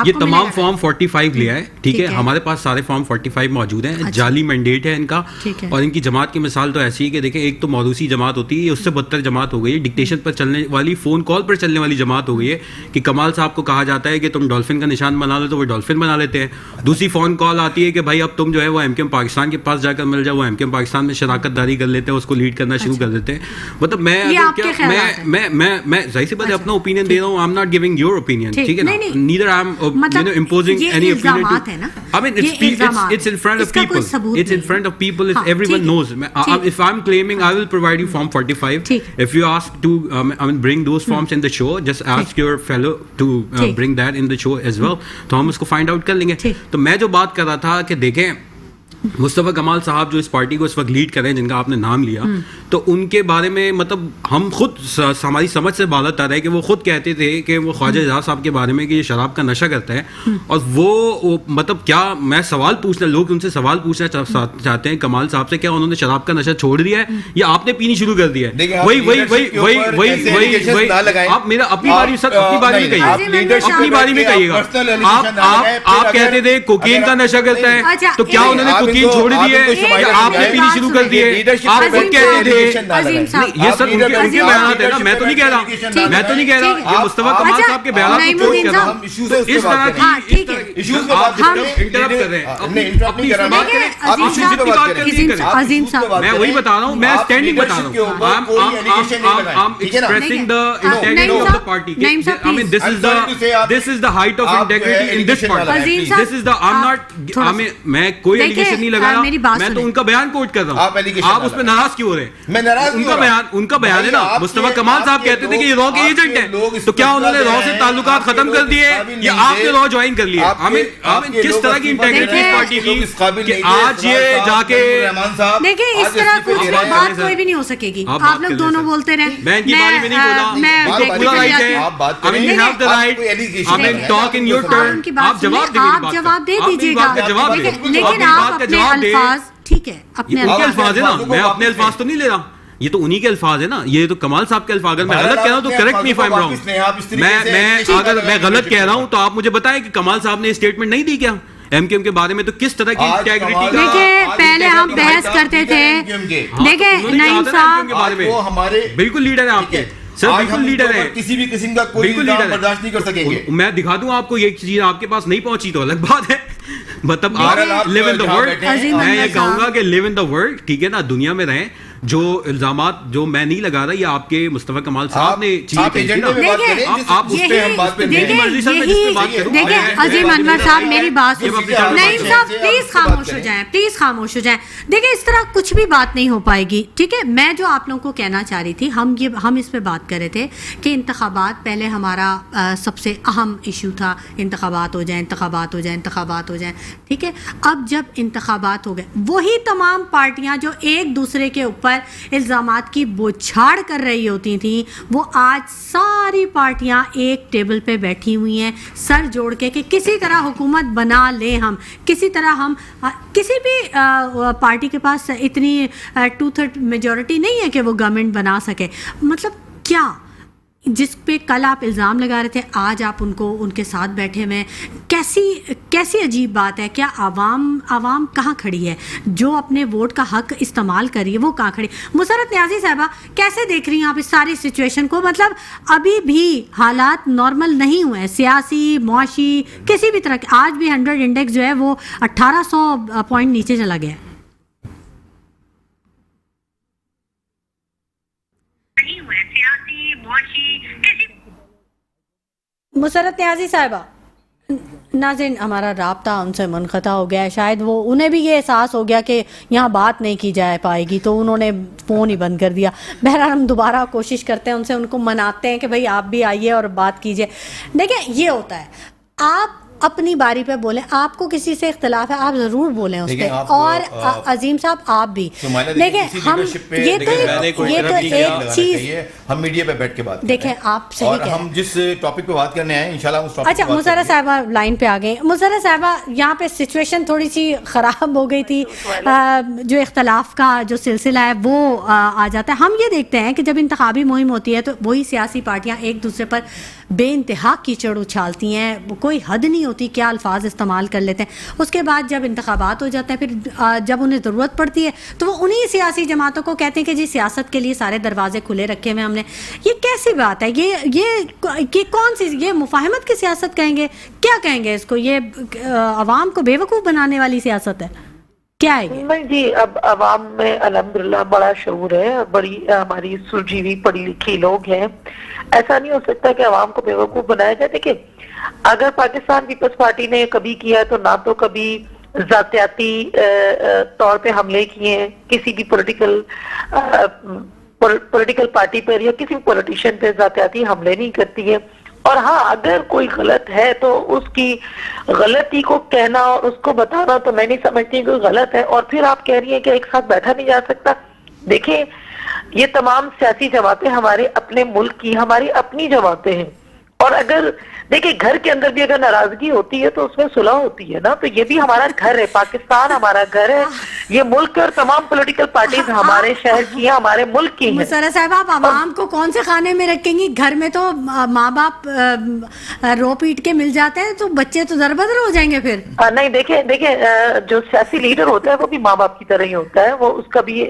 یہ تمام فارم 45 لے آئے, ٹھیک ہے, ہمارے پاس سارے فارم 45 موجود ہیں. جعلی مینڈیٹ ہے ان کا, اور ان کی جماعت کی مثال تو ایسی ہے کہ دیکھیں ایک تو موروثی جماعت ہوتی ہے, اس سے بدتر جماعت ہو گئی ہے, ڈکٹیشن پر چلنے والی, فون کال پر چلنے والی جماعت ہو گئی ہے کہ کمال صاحب کو کہا جاتا ہے کہ تم ڈولفن کا نشان بنا لو تو وہ ڈولفن بنا لیتے ہیں. دوسری فون کال آتی ہے کہ بھائی اب تم جو ہے وہ ایم کیو ایم پاکستان کے پاس جا کر مل جاؤ, وہ ایم کیو ایم پاکستان میں شراکت داری کر لیتے ہیں, اس کو لیڈ کرنا شروع کر دیتے ہیں. مطلب میں ظاہر سی بات ہے اپنا اوپینین دے رہا ہوں, I am not giving your opinion, ٹھیک ہے نا, neither I am imposing any opinion to, I mean it's in front of people, it's in front of people, everyone knows. If I'm claiming, I will provide you form 45. If you ask to bring those forms in the show, just ask your fellow to bring that in the show as well, تو ہم اس کو find out کر لیں گے. تو میں جو بات کر رہا تھا کہ دیکھیں مصطفیٰ کمال صاحب جو اس پارٹی کو اس وقت لیڈ کر رہے ہیں, جن کا آپ نے نام لیا, تو ان کے بارے میں مطلب ہم خود ہماری سمجھ سے بالا تر ہے کہ وہ خود کہتے تھے کہ وہ خواجہ اعجاز صاحب کے بارے میں کہ یہ شراب کا نشہ کرتا ہے. اور وہ مطلب کیا, میں سوال پوچھنا, لوگ ان سے سوال پوچھنا چاہتے ہیں کمال صاحب سے, کیا انہوں نے شراب کا نشہ چھوڑ دیا ہے یا آپ نے پینی شروع کر دیا ہے؟ وہی آپ میرا اپنی باری میں کہیے, اپنی باری میں کہیے گا. آپ کہتے تھے کوکین کا نشہ کرتا ہے, تو کیا انہوں نے چھوڑ دی ہے, آپ نے پینی شروع کر دی ہے؟ آپ خود کہتے تھے, یہ سب ان کے بیانات ہیں نا, میں تو نہیں کہہ رہا, یہ مصطفیٰ کمال صاحب کے بیانات کو کوٹ کر رہا ہوں. اس طرح کی انٹرپٹ کر رہے ہیں, اپنی بات کریں, میں وہی بتا رہا ہوں, میں اسٹینڈنگ بتا رہا ہوں, I'm expressing the integrity of the party. I mean this is the height of integrity in this party. This is the, I'm not, میں کوئی ایلیگیشن نہیں لگایا. میری بات میں تو سنیں. ان کا بیان کوٹ کر رہا ہوں, آپ اس پہ ناراض کیوں ہو رہے ہیں؟ میں ناراض ان کا بیان ہے نا. مصطفیٰ کمال صاحب کہتے تھے کہ یہ را کے ایجنٹ ہیں, تو کیا انہوں نے را سے تعلقات ختم کر دیے یا آپ نے را جوائن کر لیا؟ کس طرح کی انٹیگریٹی پارٹی کی کہ آج یہ جا کے دیکھیں اس طرح کچھ بات کوئی بھی نہیں ہو سکے گی. آپ لوگ دونوں بولتے رہیں. میں ان کی بارے میں نہیں بولا, پورا رائٹ ہے. I mean you have the right. I mean talk in your turn. آپ جواب دے دیجیے گا, لیکن آپ اپنے الفاظ, ٹھیک ہے, اپنے ان کے الفاظ ہے نا, میں اپنے الفاظ تو نہیں لے رہا, یہ تو انہی کے الفاظ ہے نا, یہ تو کمال صاحب کے الفاظ. اگر میں غلط کہہ رہا ہوں تو correct me if I am wrong. میں اگر میں غلط کہہ رہا ہوں تو آپ مجھے بتائیں کہ کمال صاحب نے اسٹیٹمنٹ نہیں دی کیا ایم کیو ایم کے بارے میں, تو کس طرح کی انٹیگریٹی کا. دیکھیں پہلے ہم بحث کرتے تھے, دیکھیں نعیم صاحب ہمارے بالکل لیڈر ہیں آپ کے سر, بالکل لیڈر ہے, کسی بھی قسم کا کوئی الزام برداشت نہیں کر سکیں گے. میں دکھا دوں آپ کو یہ چیز آپ کے پاس نہیں پہنچی تو الگ بات ہے. مطلب آپ لیو ان دا ورلڈ, میں یہ کہوں گا کہ لیو ان دا ورلڈ, ٹھیک ہے نا, دنیا میں رہیں. جو الزامات جو میں نہیں لگا رہا, یہ آپ کے مصطفیٰ کمال صاحب نے چیزیں کہی تھی نا, آپ اس پہ ہم بات پہ میری مرضی سے میں جس پہ بات کروں. دیکھیں عظیم انور صاحب میری بات سنیں. نعیم صاحب پلیز خاموش ہو جائیں, پلیز خاموش ہو جائیں. دیکھیں اس طرح کچھ بھی بات نہیں ہو پائے گی, ٹھیک ہے. میں جو آپ لوگوں کو کہنا چاہ رہی تھی, ہم اس پہ بات کر رہے تھے کہ انتخابات پہلے ہمارا سب سے اہم ایشو تھا, انتخابات ہو جائیں, انتخابات ہو جائیں, انتخابات ہو جائیں, ٹھیک ہے. اب جب انتخابات ہو گئے, وہی تمام پارٹیاں جو ایک دوسرے کے اوپر الزامات کی بوچھاڑ کر رہی ہوتی تھیں, وہ آج ساری پارٹیاں ایک ٹیبل پہ بیٹھی ہوئی ہیں سر جوڑ کے کہ کسی طرح حکومت بنا لیں. ہم کسی طرح, ہم کسی بھی پارٹی کے پاس اتنی 2/3 میجورٹی نہیں ہے کہ وہ گورنمنٹ بنا سکے. مطلب کیا, جس پہ کل آپ الزام لگا رہے تھے, آج آپ ان کے ساتھ بیٹھے ہوئے ہیں. کیسی عجیب بات ہے. کیا عوام کہاں کھڑی ہے؟ جو اپنے ووٹ کا حق استعمال کری ہے وہ کہاں کھڑی؟ مسرت نیازی صاحبہ کیسے دیکھ رہی ہیں آپ اس ساری سچویشن کو؟ مطلب ابھی بھی حالات نارمل نہیں ہوئے ہیں, سیاسی, معاشی, کسی بھی طرح کے. آج بھی 100 انڈیکس جو ہے وہ 1800 پوائنٹ نیچے چلا گیا ہے. مسرت نیازی صاحبہ, ناظرین ہمارا رابطہ ان سے منقطع ہو گیا ہے. شاید وہ انہیں بھی یہ احساس ہو گیا کہ یہاں بات نہیں کی جا پائے گی, تو انہوں نے فون ہی بند کر دیا. بہرحال ہم دوبارہ کوشش کرتے ہیں ان کو مناتے ہیں کہ بھائی آپ بھی آئیے اور بات کیجیے. دیکھیں یہ ہوتا ہے, آپ اپنی باری پہ بولیں, آپ کو کسی سے اختلاف ہے آپ ضرور بولیں اس پہ, اور عظیم صاحب آپ بھی دیکھیں. ہم یہ تو ایک چیز, ہم میڈیا پہ بیٹھ کے بات دیکھیں آپ صحیح کہہ رہے ہیں. ہم جس ٹاپک پہ بات کرنے آئے انشاءاللہ اس ٹاپک. اچھا مسرت صاحبہ لائن پہ آ گئے. مسرت صاحبہ یہاں پہ سچویشن تھوڑی سی خراب ہو گئی تھی, جو اختلاف کا جو سلسلہ ہے وہ آ جاتا ہے. ہم یہ دیکھتے ہیں کہ جب انتخابی مہم ہوتی ہے تو وہی سیاسی پارٹیاں ایک دوسرے پر بے انتہا کیچڑ اچھالتی ہیں, کوئی حد نہیں ہوتی کیا الفاظ استعمال کر لیتے ہیں. اس کے بعد جب انتخابات ہو جاتے ہیں, پھر جب انہیں ضرورت پڑتی ہے تو وہ انہی سیاسی جماعتوں کو کہتے ہیں کہ جی سیاست کے لیے سارے دروازے کھلے رکھے ہوئے ہم نے. یہ کیسی بات ہے؟ یہ کون سی, یہ مفاہمت کی سیاست کہیں گے, کیا کہیں گے اس کو؟ یہ عوام کو بیوقوف بنانے والی سیاست ہے کیا ہے یہ؟ نہیں جی, اب عوام میں الحمدللہ بڑا شعور ہے, بڑی ہماری سلجھی ہوئی پڑھی لکھی لوگ ہیں. ایسا نہیں ہو سکتا کہ عوام کو بیوقوف بنایا جائے. دیکھیں اگر پاکستان پیپلز پارٹی نے کبھی کیا تو نہ تو کبھی ذاتیاتی طور پہ حملے کیے ہیں کسی بھی پولیٹیکل پارٹی پر, یا کسی بھی پولیٹیشین پہ ذاتیاتی حملے نہیں کرتی ہے. اور ہاں اگر کوئی غلط ہے تو اس کی غلطی کو کہنا اور اس کو بتانا تو میں نہیں سمجھتی کوئی غلط ہے. اور پھر آپ کہہ رہی ہیں کہ ایک ساتھ بیٹھا نہیں جا سکتا. دیکھیں یہ تمام سیاسی جماعتیں ہمارے اپنے ملک کی, ہماری اپنی جماعتیں ہیں, اور اگر دیکھیں گھر کے اندر بھی اگر ناراضگی ہوتی ہے تو اس میں صلح ہوتی ہے نا. تو یہ بھی ہمارا گھر ہے, پاکستان ہمارا گھر ہے, یہ ملک اور تمام پولیٹیکل پارٹیز ہمارے شہر کی ہیں, ہمارے ملک کی ہیں. مسرت صاحب آپ عوام کو کون سے خانے میں رکھیں گی؟ گھر میں تو ماں باپ رو پیٹ کے مل جاتے ہیں, تو بچے تو دربدر ہو جائیں گے پھر. نہیں دیکھیں جو سیاسی لیڈر ہوتا ہے وہ بھی ماں باپ کی طرح ہی ہوتا ہے. وہ اس کا بھی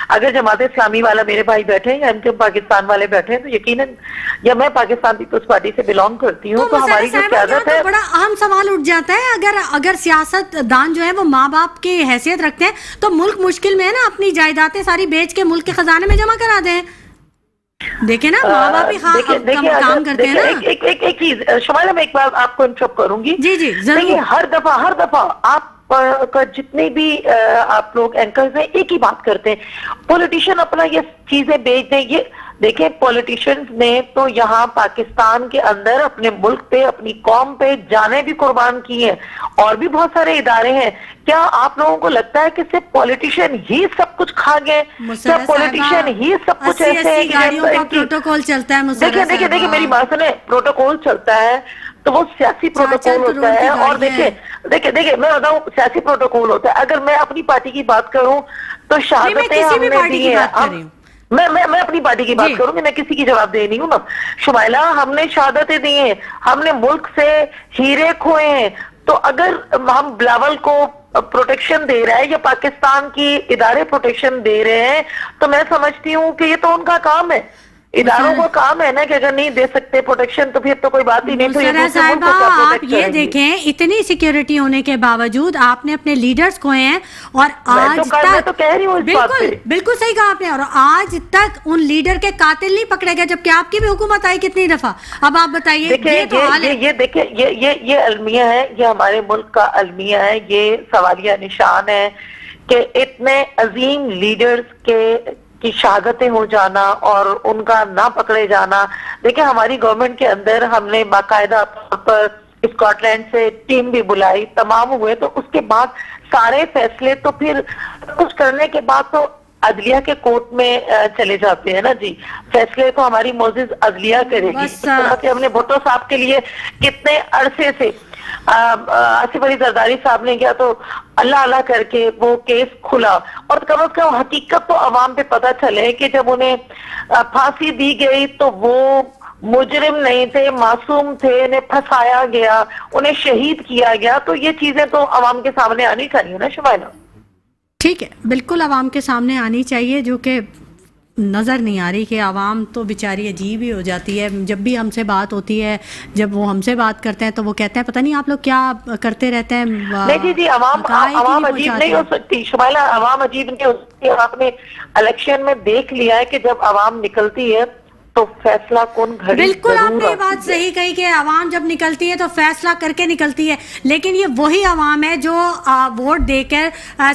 اگر جماعت اسلامی والا میرے بھائی بیٹھے ہیں یا ایم کیو ایم پاکستان والے بیٹھے ہیں تو یقیناً, یا میں پاکستان پیپلز پارٹی سے بلانگ کرتی ہوں, تو ہماری جو قیادت ہے, بڑا اہم سوال اٹھ جاتا ہے. اگر سیاست دان جو ہے وہ ماں باپ کی حیثیت رکھتے ہیں تو ملک مشکل میں ہے نا, اپنی جائیدادیں ساری بیچ کے ملک کے خزانے میں جمع کرا دیں. دیکھیں نا ماں باپ ہی کام کرتے ہیں نا. ایک چیز شمائلہ, میں ایک بار آپ کو انٹرپٹ کروں گی. جی ضرور. ہر دفعہ آپ کا جتنے بھی آپ لوگ اینکرز ہیں ایک ہی بات کرتے ہیں, پولیٹیشین اپنا یہ چیزیں بیچ دیں. یہ دیکھیں پولیٹیشینز نے تو یہاں پاکستان کے اندر اپنے ملک پہ اپنی قوم پہ جانیں بھی قربان کی ہیں, اور بھی بہت سارے ادارے ہیں. کیا آپ لوگوں کو لگتا ہے کہ صرف پولیٹیشین ہی سب کچھ کھا گئے, کیا پولیٹیشین ہی سب کچھ ایسے ہیں کہ پروٹوکول چلتا ہے؟ دیکھیں میری بات سنیں, پروٹوکول چلتا ہے تو وہ سیاسی پروٹوکول ہوتا ہے. اور دیکھیں میں بتاؤں, سیاسی پروٹوکول ہوتا ہے. اگر میں اپنی پارٹی کی بات کروں تو شہادتیں ہم نے دی ہیں. میں اپنی پارٹی کی بات کروں گی, میں کسی کی جواب دے نہیں ہوں نا شمائلہ. ہم نے شہادتیں دی ہیں, ہم نے ملک سے ہیرے کھوئے ہیں. تو اگر ہم بلاول کو پروٹیکشن دے رہا ہے یا پاکستان کی ادارے پروٹیکشن دے رہے ہیں, تو میں سمجھتی ہوں کہ یہ تو ان کا کام ہے, اداروں کو کام ہے نا کہ اگر نہیں دے سکتے پروٹیکشن تو پھر تو کوئی بات ہی نہیں. تو یہ صاحبہ آپ یہ دیکھیں, اتنی سیکیورٹی ہونے کے باوجود آپ نے اپنے لیڈرز کھوئے ہیں, اور آج تک بالکل صحیح کہا آپ نے, اور آج تک ان لیڈر کے قاتل نہیں پکڑے گئے, جبکہ آپ کی بھی حکومت آئی کتنی دفعہ. اب آپ بتائیے, یہ دیکھیں یہ المیہ ہے, یہ ہمارے ملک کا المیہ ہے, یہ سوالیہ نشان ہے کہ اتنے عظیم لیڈرز کی شہادتیں ہو جانا اور ان کا نہ پکڑے جانا. دیکھیں ہماری گورنمنٹ کے اندر ہم نے باقاعدہ طور پر اسکاٹ لینڈ سے ٹیم بھی بلائی, تمام ہوئے, تو اس کے بعد سارے فیصلے تو پھر کچھ کرنے کے بعد تو عدلیہ کے کورٹ میں چلے جاتے ہیں نا جی. فیصلے تو ہماری معزز عدلیہ کرے گی. ہم نے بھٹو صاحب کے لیے کتنے عرصے سے, آصف علی زرداری صاحب نے کیا تو اللہ کر کے وہ کیس کھلا, اور کم از کم حقیقت تو عوام پہ پتہ چلے کہ جب انہیں پھانسی دی گئی تو وہ مجرم نہیں تھے, معصوم تھے, انہیں پھنسایا گیا, انہیں شہید کیا گیا. تو یہ چیزیں تو عوام کے سامنے آنی چاہیے نا شمائلہ. ٹھیک ہے, بالکل عوام کے سامنے آنی چاہیے, جو کہ نظر نہیں آ رہی کہ عوام تو بیچاری عجیب ہی ہو جاتی ہے. جب بھی ہم سے بات ہوتی ہے, جب وہ ہم سے بات کرتے ہیں تو وہ کہتے ہیں پتہ نہیں آپ لوگ کیا کرتے رہتے ہیں. نہیں جی عوام عجیب نہیں ہو سکتی شمائلہ, عوام عجیب نہیں ہو سکتی. آپ نے الیکشن میں دیکھ لیا ہے کہ جب عوام نکلتی ہے تو فیصلہ کون گھڑی. بالکل آپ نے یہ بات صحیح کہی کہ عوام جب نکلتی ہے تو فیصلہ کر کے نکلتی ہے, لیکن یہ وہی عوام ہے جو ووٹ دے کر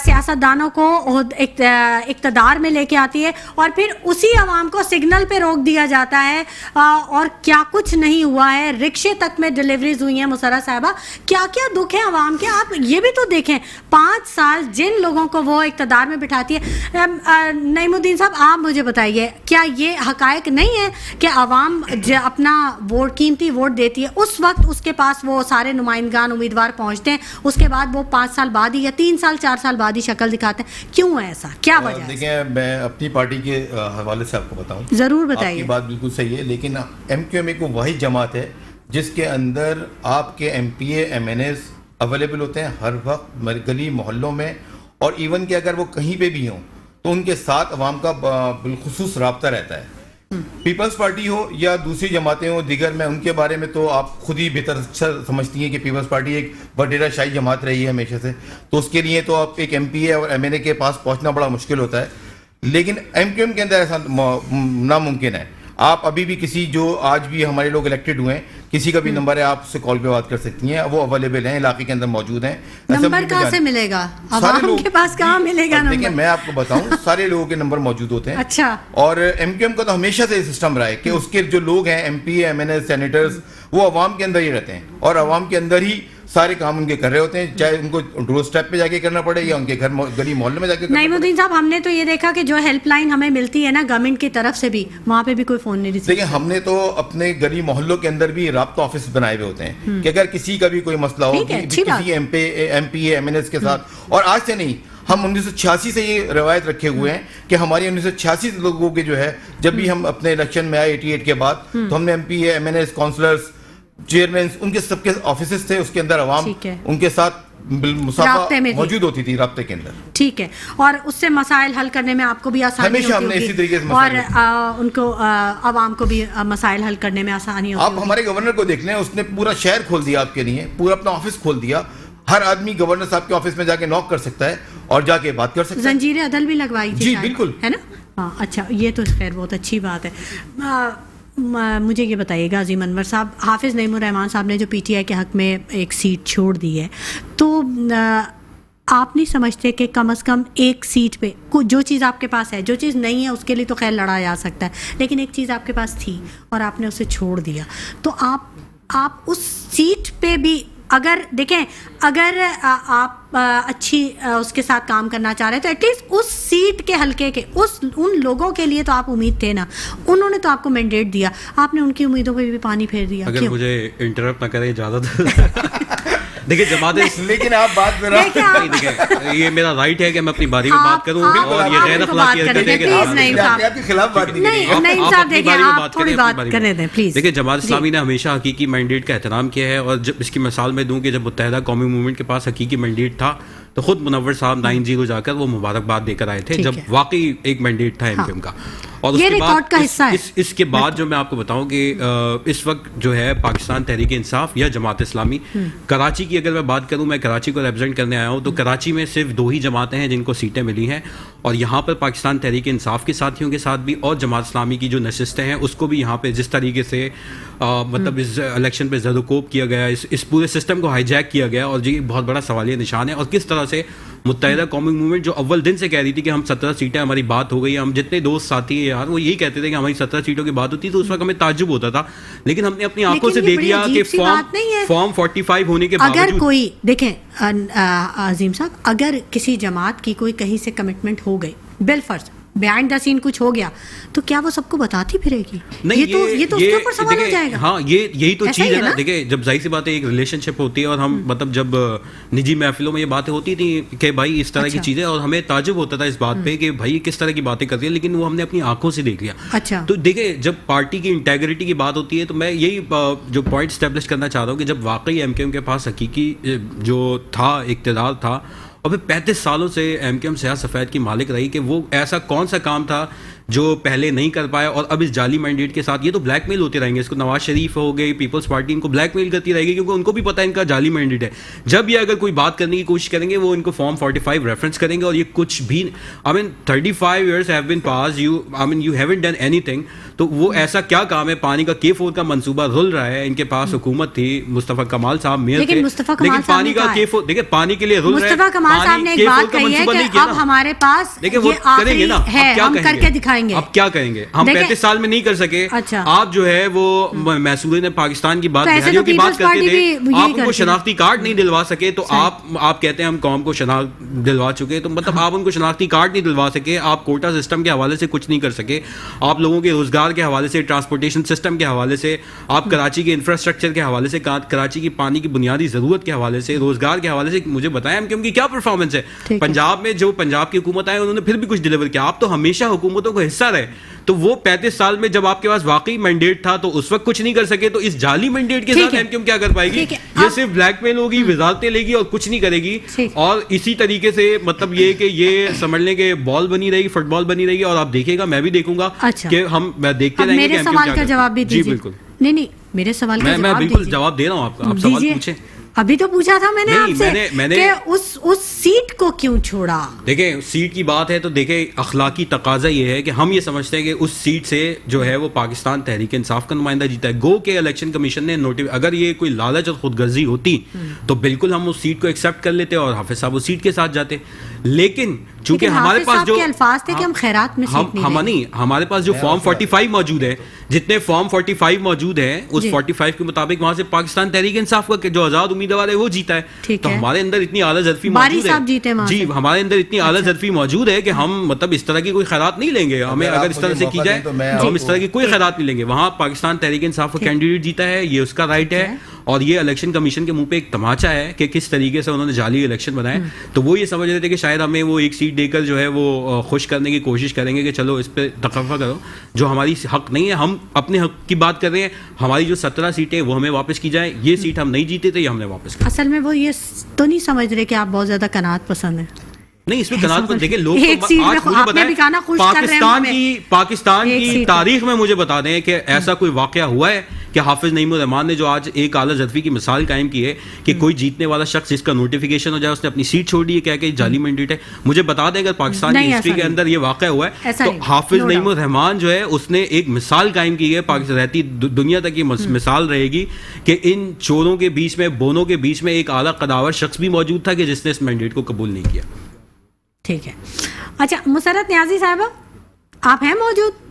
سیاستدانوں کو اقتدار میں لے کے آتی ہے, اور پھر اسی عوام کو سگنل پہ روک دیا جاتا ہے, اور کیا کچھ نہیں ہوا ہے. رکشے تک میں ڈیلیوریز ہوئی ہیں مسرہ صاحبہ, کیا کیا دکھ ہے عوام کے. آپ یہ بھی تو دیکھیں 5 سال جن لوگوں کو وہ اقتدار میں بٹھاتی ہے. نعیم الدین صاحب آپ مجھے بتائیے, کیا یہ حقائق نہیں ہے کہ عوام اپنا ووٹ, قیمتی ووٹ دیتی ہے, اس وقت اس کے پاس وہ سارے نمائندگان امیدوار پہنچتے ہیں, اس کے بعد وہ 5 سال بعد ہی یا 3 سال 4 سال بعد ہی شکل دکھاتے ہیں؟ کیوں ہے ایسا, کیا وجہ ہے؟ دیکھیں میں اپنی پارٹی کے حوالے سے آپ کو بتاؤں. ضرور بتائیے. آپ کی بات بالکل صحیح ہے, لیکن ایم کیو ایم اے کو وہی جماعت ہے جس کے اندر آپ کے M P A M N as available ہوتے ہیں ہر وقت گلی محلوں میں, اور ایون کہ اگر وہ کہیں پہ بھی ہوں تو ان کے ساتھ عوام کا بالخصوص رابطہ رہتا ہے. پیپلز پارٹی ہو یا دوسری جماعتیں ہوں دیگر, میں ان کے بارے میں تو آپ خود ہی بہتر سمجھتی ہیں کہ پیپلز پارٹی ایک وڈیرہ شاہی جماعت رہی ہے ہمیشہ سے, تو اس کے لیے تو آپ ایک ایم پی اے اور ایم این اے کے پاس پہنچنا بڑا مشکل ہوتا ہے. لیکن ایم کیو ایم کے اندر ایسا ناممکن ہے. آپ ابھی بھی کسی جو آج بھی ہمارے لوگ الیکٹڈ ہوئے ہیں, کسی کا بھی نمبر ہے, آپ سے کال پہ بات کر سکتی ہیں, وہ اویلیبل ہیں, علاقے کے اندر موجود ہیں. نمبر کہاں سے ملے گا عوام کے پاس, کہاں ملے گا نمبر؟ دیکھیں میں آپ کو بتاؤں, سارے لوگوں کے نمبر موجود ہوتے ہیں. اچھا. اور ایم کیو ایم کا تو ہمیشہ سے سسٹم رہا ہے کہ اس کے جو لوگ ہیں ایم پی ایم این اے سینیٹرز, وہ عوام کے اندر ہی رہتے ہیں, اور عوام کے اندر ہی سارے کام ان کے کر رہے ہوتے ہیں, چاہے ان کو ڈور اسٹیپ پہ جا کے کرنا پڑے یا ان کے گھر گلی محلے میں جا کے. نعیم الدین صاحب ہم نے تو یہ دیکھا کہ جو ہیلپ لائن ہمیں ملتی ہے نا گورنمنٹ کی طرف سے بھی, وہاں پہ بھی کوئی فون نہیں ریسیو. دیکھیں ہم نے تو اپنے گلی محلوں کے اندر بھی رابطہ آفس بنائے ہوئے ہوتے ہیں کہ اگر کسی کا بھی کوئی مسئلہ ہو کسی M P A M N S کے ساتھ, اور آج سے نہیں, ہم 1986 سے یہ روایت رکھے ہوئے ہیں کہ ہماری 1986 لوگوں کے جو ہے, جب بھی ہم اپنے الیکشن میں آئے 88 کے بعد, تو ہم نے M P A M N S councillors chairman ان کے سب کے آفیسز تھے, اس کے اندر عوام ان کے ساتھ مسافہ موجود ہوتی تھی رابطے کے اندر. ٹھیک ہے, اور اس سے مسائل حل کرنے میں آپ کو بھی آسانی ہمیشہ ہم نے اسی طریقے سے, اور ان کو عوام کو بھی مسائل حل کرنے میں آسانی ہوتی. آپ ہمارے گورنر کو دیکھ لیں, اس نے پورا شہر کھول دیا آپ کے لیے, پورا اپنا آفس کھول دیا. ہر آدمی گورنر صاحب کے آفس میں جا کے نوک کر سکتا ہے اور جا کے بات کر سکتا ہے. زنجیر عدل بھی لگوائی تھی. جی بالکل, ہے نا. ہاں اچھا, یہ تو خیر بہت اچھی بات ہے. مجھے یہ بتائیے گا عظیم انور صاحب, حافظ نعیم الرحمان صاحب نے جو پی ٹی آئی کے حق میں ایک سیٹ چھوڑ دی ہے, تو آپ نہیں سمجھتے کہ کم از کم ایک سیٹ پہ جو چیز آپ کے پاس ہے، جو چیز نہیں ہے اس کے لیے تو خیر لڑا جا سکتا ہے، لیکن ایک چیز آپ کے پاس تھی اور آپ نے اسے چھوڑ دیا، تو آپ اس سیٹ پہ بھی اگر دیکھیں، اگر آپ اچھی اس کے ساتھ کام کرنا چاہ رہے ہیں تو ایٹ لیسٹ اس سیٹ کے حلقے کے ان لوگوں کے لیے تو آپ امید تھے نا، انہوں نے تو آپ کو مینڈیٹ دیا، آپ نے ان کی امیدوں پہ بھی پانی پھیر دیا. اگر مجھے انٹرپٹ نہ کریں اجازت دیکھیں جماعت، لیکن آپ بات ذرا دیکھیں یہ میرا رائٹ ہے کہ میں اپنی باری میں بات کروں، اور یہ غیر اخلاقی حرکت ہے کہ آپ کے خلاف بات نہیں کریں. نہیں صاحب دیکھیں آپ تھوڑی بات کرنے دیں پلیز. دیکھیں جماعت اسلامی نے ہمیشہ حقیقی مینڈیٹ کا احترام کیا ہے، اور جب اس کی مثال میں دوں کہ جب متحدہ قومی موومنٹ کے پاس حقیقی مینڈیٹ تھا تو خود منور صاحب 9-0 جا کر وہ مبارکباد دے کر آئے تھے جب واقعی ایک مینڈیٹ تھا ایم کیو ایم کا. اور اس کے بعد جو میں آپ کو بتاؤں کہ اس وقت جو ہے پاکستان تحریک انصاف یا جماعت اسلامی کراچی کی اگر میں بات کروں، میں کراچی کو ریپرزینٹ کرنے آیا ہوں، تو کراچی میں صرف 2 ہی جماعتیں ہیں جن کو سیٹیں ملی ہیں، اور یہاں پر پاکستان تحریک انصاف کے ساتھیوں کے ساتھ بھی اور جماعت اسلامی کی جو نشستیں ہیں اس کو بھی یہاں پہ جس طریقے سے مطلب اس الیکشن پہ زد و کوب کیا گیا، اس پورے سسٹم کو ہائی جیک کیا گیا، اور یہ بہت بڑا سوالیہ نشان ہے. اور کس طرح سے متحدہ قومی موومنٹ جو اول دن سے کہہ رہی تھی کہ ہم 17 سیٹیں ہماری بات ہو گئی، ہم جتنے دوست ساتھی ہیں یار وہ یہی کہتے تھے کہ ہماری 17 سیٹوں کی بات ہوتی، تو اس وقت ہمیں تعجب ہوتا تھا، لیکن ہم نے اپنی آنکھوں سے دیکھ لیا کہ فارم 45 ہونے کے باوجود اگر کوئی دیکھیں عظیم صاحب، اگر کسی جماعت کی کوئی کہیں سے کمٹمنٹ ہو گئی بالفرض بیہائنڈ دا سین کچھ ہو گیا، تو کیا وہ سب کو بتاتی پھرے گی؟ نہیں، یہ تو اس کے اوپر سوال ہو جائے گا. ہاں یہی تو چیز ہے نا. دیکھیں جب ظاہر سی بات ہے ایک ریلیشن شپ ہوتی ہے، اور ہم مطلب جب نجی محفلوں میں یہ باتیں ہوتی تھیں کہ بھائی اس طرح کی چیزیں، اور ہمیں تعجب ہوتا تھا اس بات پہ کہ بھائی کس طرح کی باتیں کرتی ہیں، لیکن وہ ہم نے اپنی آنکھوں سے دیکھ لیا. اچھا تو دیکھیں جب پارٹی کی انٹیگریٹی کی بات ہوتی ہے تو میں یہی جو پوائنٹ اسٹیبلش کرنا چاہ رہا ہوں کہ جب واقعی ایم کیو ایم کے پاس حقیقی جو تھا اقتدار تھا، اور پھر 35 سالوں سے ایم کیو ایم سیاہ سفید کی مالک رہی، کہ وہ ایسا کون سا کام تھا جو پہلے نہیں کر پایا، اور اب اس جعلی مینڈیٹ کے ساتھ یہ تو بلیک میل ہوتے رہیں گے. اس کو نواز شریف ہو گئی، پیپلز پارٹی ان کو بلیک میل کرتی رہے گی، کیونکہ ان کو بھی پتہ ہے ان کا جعلی مینڈیٹ ہے. جب یہ اگر کوئی بات کرنے کی کوشش کریں گے وہ ان کو فارم 45 ریفرنس کریں گے، اور یہ کچھ بھی 35 years have been passed, you haven't done anything. تو وہ ایسا کیا کام ہے؟ پانی کا K4 کا منصوبہ رول رہا ہے، ان کے پاس حکومت تھی، مصطفیٰ کمال صاحب میئر تھے، لیکن پانی کا K4 دیکھیں پانی کے لیے رول رہا ہے. مصطفیٰ کمال صاحب نے ایک بات کہی ہے کہ اب ہمارے پاس وہ کریں گے نا، ہم کر کے دکھائیں گے. اب کیا کہیں گے؟ ہم 35 سال میں نہیں کر سکے. آپ جو ہے وہ محسورین پاکستان کی بات، بہاریوں کی بات کرتے تھے، آپ ان کو شناختی کارڈ نہیں دلوا سکے، تو آپ کہتے ہیں ہم قوم کو شناخت دلوا چکے، تو مطلب آپ ان کو شناختی کارڈ نہیں دلوا سکے، آپ کوٹا سسٹم کے حوالے سے کچھ نہیں کر سکے، آپ لوگوں کے روزگار کے حوالے سے، ٹرانسپورٹیشن سسٹم کے حوالے سے، آپ کراچی کے انفراسٹرکچر کے حوالے سے، کراچی کی پانی کی بنیادی ضرورت کے حوالے سے، روزگار کے حوالے سے مجھے بتائیں کہ ان کی کیا پرفارمنس ہے. پنجاب میں جو پنجاب کی حکومت آئے انہوں نے پھر بھی کچھ ڈلیور کیا. آپ تو ہمیشہ حکومتوں کو حصہ رہے، تو وہ 35 سال میں جب آپ کے پاس واقعی مینڈیٹ تھا تو اس وقت کچھ نہیں کر سکے، تو اس جعلی مینڈیٹ کے ساتھ ایم کیو ایم کیا کر پائے گی؟ یہ صرف بلیک میل ہوگی، وزارتیں لے گی اور کچھ نہیں کرے گی. اور اسی طریقے سے مطلب یہ کہ یہ سمجھ لیں کہ بال بنی رہے گی، فٹ بال بنی رہے گی، اور آپ دیکھے گا، میں بھی دیکھوں گا کہ ہم دیکھتے رہیں گے. میرے سوال کا جواب بھی دیجیے. جی بالکل. نہیں میرے سوال کا میں بالکل جواب دے رہا ہوں آپ کا. آپ سوال پوچھیں. ابھی تو پوچھا تھا میں نے آپ سے کہ اس سیٹ کو کیوں چھوڑا. دیکھیں سیٹ کی بات ہے تو دیکھیں اخلاقی تقاضا یہ ہے کہ ہم یہ سمجھتے ہیں کہ اس سیٹ سے جو ہے وہ پاکستان تحریک انصاف کا نمائندہ جیتا ہے. گو کہ الیکشن کمیشن نے اگر یہ کوئی لالچ اور خود غرضی ہوتی تو بالکل ہم اس سیٹ کو ایکسیپٹ کر لیتے اور حافظ صاحب اس سیٹ کے ساتھ جاتے. لیکن چونکہ ہمارے پاس جو الفاظ تھے کہ ہم خیرات میں ہمارے پاس جو فارم 45 موجود ہے، جتنے فارم 45 موجود ہیں اس 45 کے مطابق وہاں سے پاکستان تحریک انصاف کا جو آزاد امیدوار ہے وہ جیتا ہے. تو ہمارے اندر اتنی اعلیٰ ظرفی موجود ہے، جی ہمارے اندر اتنی اعلیٰ ظرفی موجود ہے کہ ہم مطلب اس طرح کی کوئی خیرات نہیں لیں گے. ہمیں اگر اس طرح سے کی جائے ہم اس طرح کی کوئی خیرات نہیں لیں گے. وہاں پاکستان تحریک انصاف کا کینڈیڈیٹ جیتا ہے، یہ اس کا رائٹ ہے، اور یہ الیکشن کمیشن کے منہ پہ ایک تماچا ہے کہ کس طریقے سے انہوں نے جعلی الیکشن بنائے. تو وہ یہ سمجھ رہے تھے کہ شاید ہمیں وہ ایک سیٹ دے کر جو ہے وہ خوش کرنے کی کوشش کریں گے کہ چلو اس پہ تخفہ کرو، جو ہماری حق نہیں ہے. ہم اپنے حق کی بات کر رہے ہیں. ہماری جو 17 سیٹیں وہ ہمیں واپس کی جائیں. یہ سیٹ ہم نہیں جیتے تھے، یہ ہم نے واپس کی. اصل میں وہ یہ تو نہیں سمجھ رہے کہ آپ بہت زیادہ قناعت پسند ہیں. نہیں اس میں قناعت پسند دیکھیں لوگ پاکستان کی تاریخ میں مجھے بتا دیں کہ ایسا کوئی واقعہ ہوا ہے کہ حافظ نعیم الرحمان نے جو آج ایک اعلیٰ ظرفی کی مثال قائم کی ہے کہ کوئی جیتنے والا شخص جس کا نوٹیفیکیشن ہو جائے اس نے اپنی سیٹ چھوڑ دی ہے، کہہ کہ جعلی مینڈیٹ ہے. مجھے بتا دیں اگر پاکستان کی ہسٹری کے اندر یہ واقع ہوا ہے تو حافظ نعیم الرحمان جو ہے اس نے ایک مثال قائم کی ہے، رہتی دنیا تک یہ مثال رہے گی کہ ان چوروں کے بیچ میں، بونوں کے بیچ میں ایک اعلیٰ قداور شخص بھی موجود تھا کہ جس نے اس مینڈیٹ کو قبول نہیں کیا. ٹھیک ہے. اچھا مسرت نیازی صاحبہ آپ ہیں موجود؟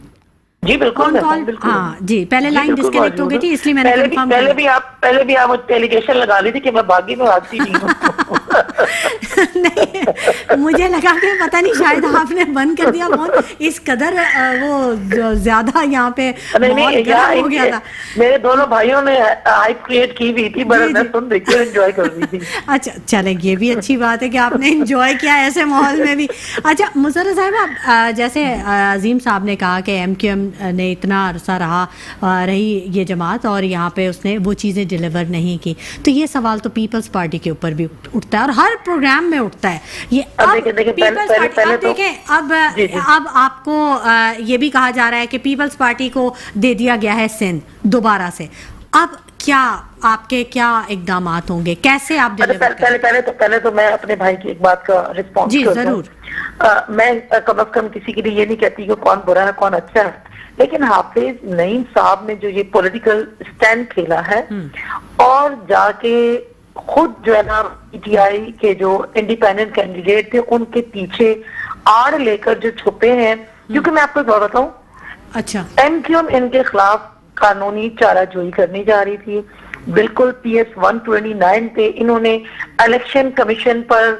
جی بالکل. ہاں جی، پہلے لائن ڈسکنیکٹ ہو گئی تھی اس لیے میں نے کنفرم پہلے بھی آپ مجھ پہ ایلیگیشن لگا لی تھی کہ میں باغی میں بھاگتی نہیں ہوں. نہیں، مجھے لگا کہ پتہ نہیں شاید آپ نے بند کر دیا فون، اس قدر وہ زیادہ یہاں پہ ماحول گرم ہو گیا تھا. میرے دونوں بھائیوں نے ہائپ کریٹ کی ہوئی تھی، میں سن رہی تھی، انجوائے کر رہی تھی. اچھا چلیں، یہ بھی اچھی بات ہے کہ آپ نے انجوائے کیا ایسے ماحول میں بھی. اچھا مسرت صاحبہ، جیسے عظیم صاحب نے کہا کہ ایم کیو ایم نے اتنا عرصہ رہی یہ جماعت اور یہاں پہ اس نے وہ چیزیں ڈیلیور نہیں کی، تو یہ سوال تو پیپلز پارٹی کے اوپر بھی اٹھتا ہے اور ہر پروگرام میں اٹھتا ہے. یہ اب پیپلز پارٹی، اب دیکھیں اب آپ کو یہ بھی کہا جا رہا ہے کہ پیپلز پارٹی کو دے دیا گیا ہے سندھ دوبارہ سے، اب کیا آپ کے کیا اقدامات ہوں گے، کیسے آپ ڈیلیور کریں؟ پہلے تو میں اپنے بھائی کی ایک بات کا رسپانس جی ضرور. میں کم از کم کسی کے لیے یہ نہیں کہتی کہ کون برا ہے کون اچھا ہے، لیکن حافظ نعیم صاحب نے جو یہ پولیٹیکل سٹینڈ کھیلا ہے اور جا کے خود جو ہے نا پی ٹی آئی کے جو انڈیپینڈنٹ کینڈیڈیٹ تھے ان کے پیچھے آڑ لے کر جو چھپے ہیں، کیونکہ میں آپ کو ایک بات بتاؤں، اچھا ایم کیو ایم ان کے خلاف قانونی چارہ جوئی کرنی جا رہی تھی، بالکل پی ایس 129 پہ انہوں نے الیکشن کمیشن پر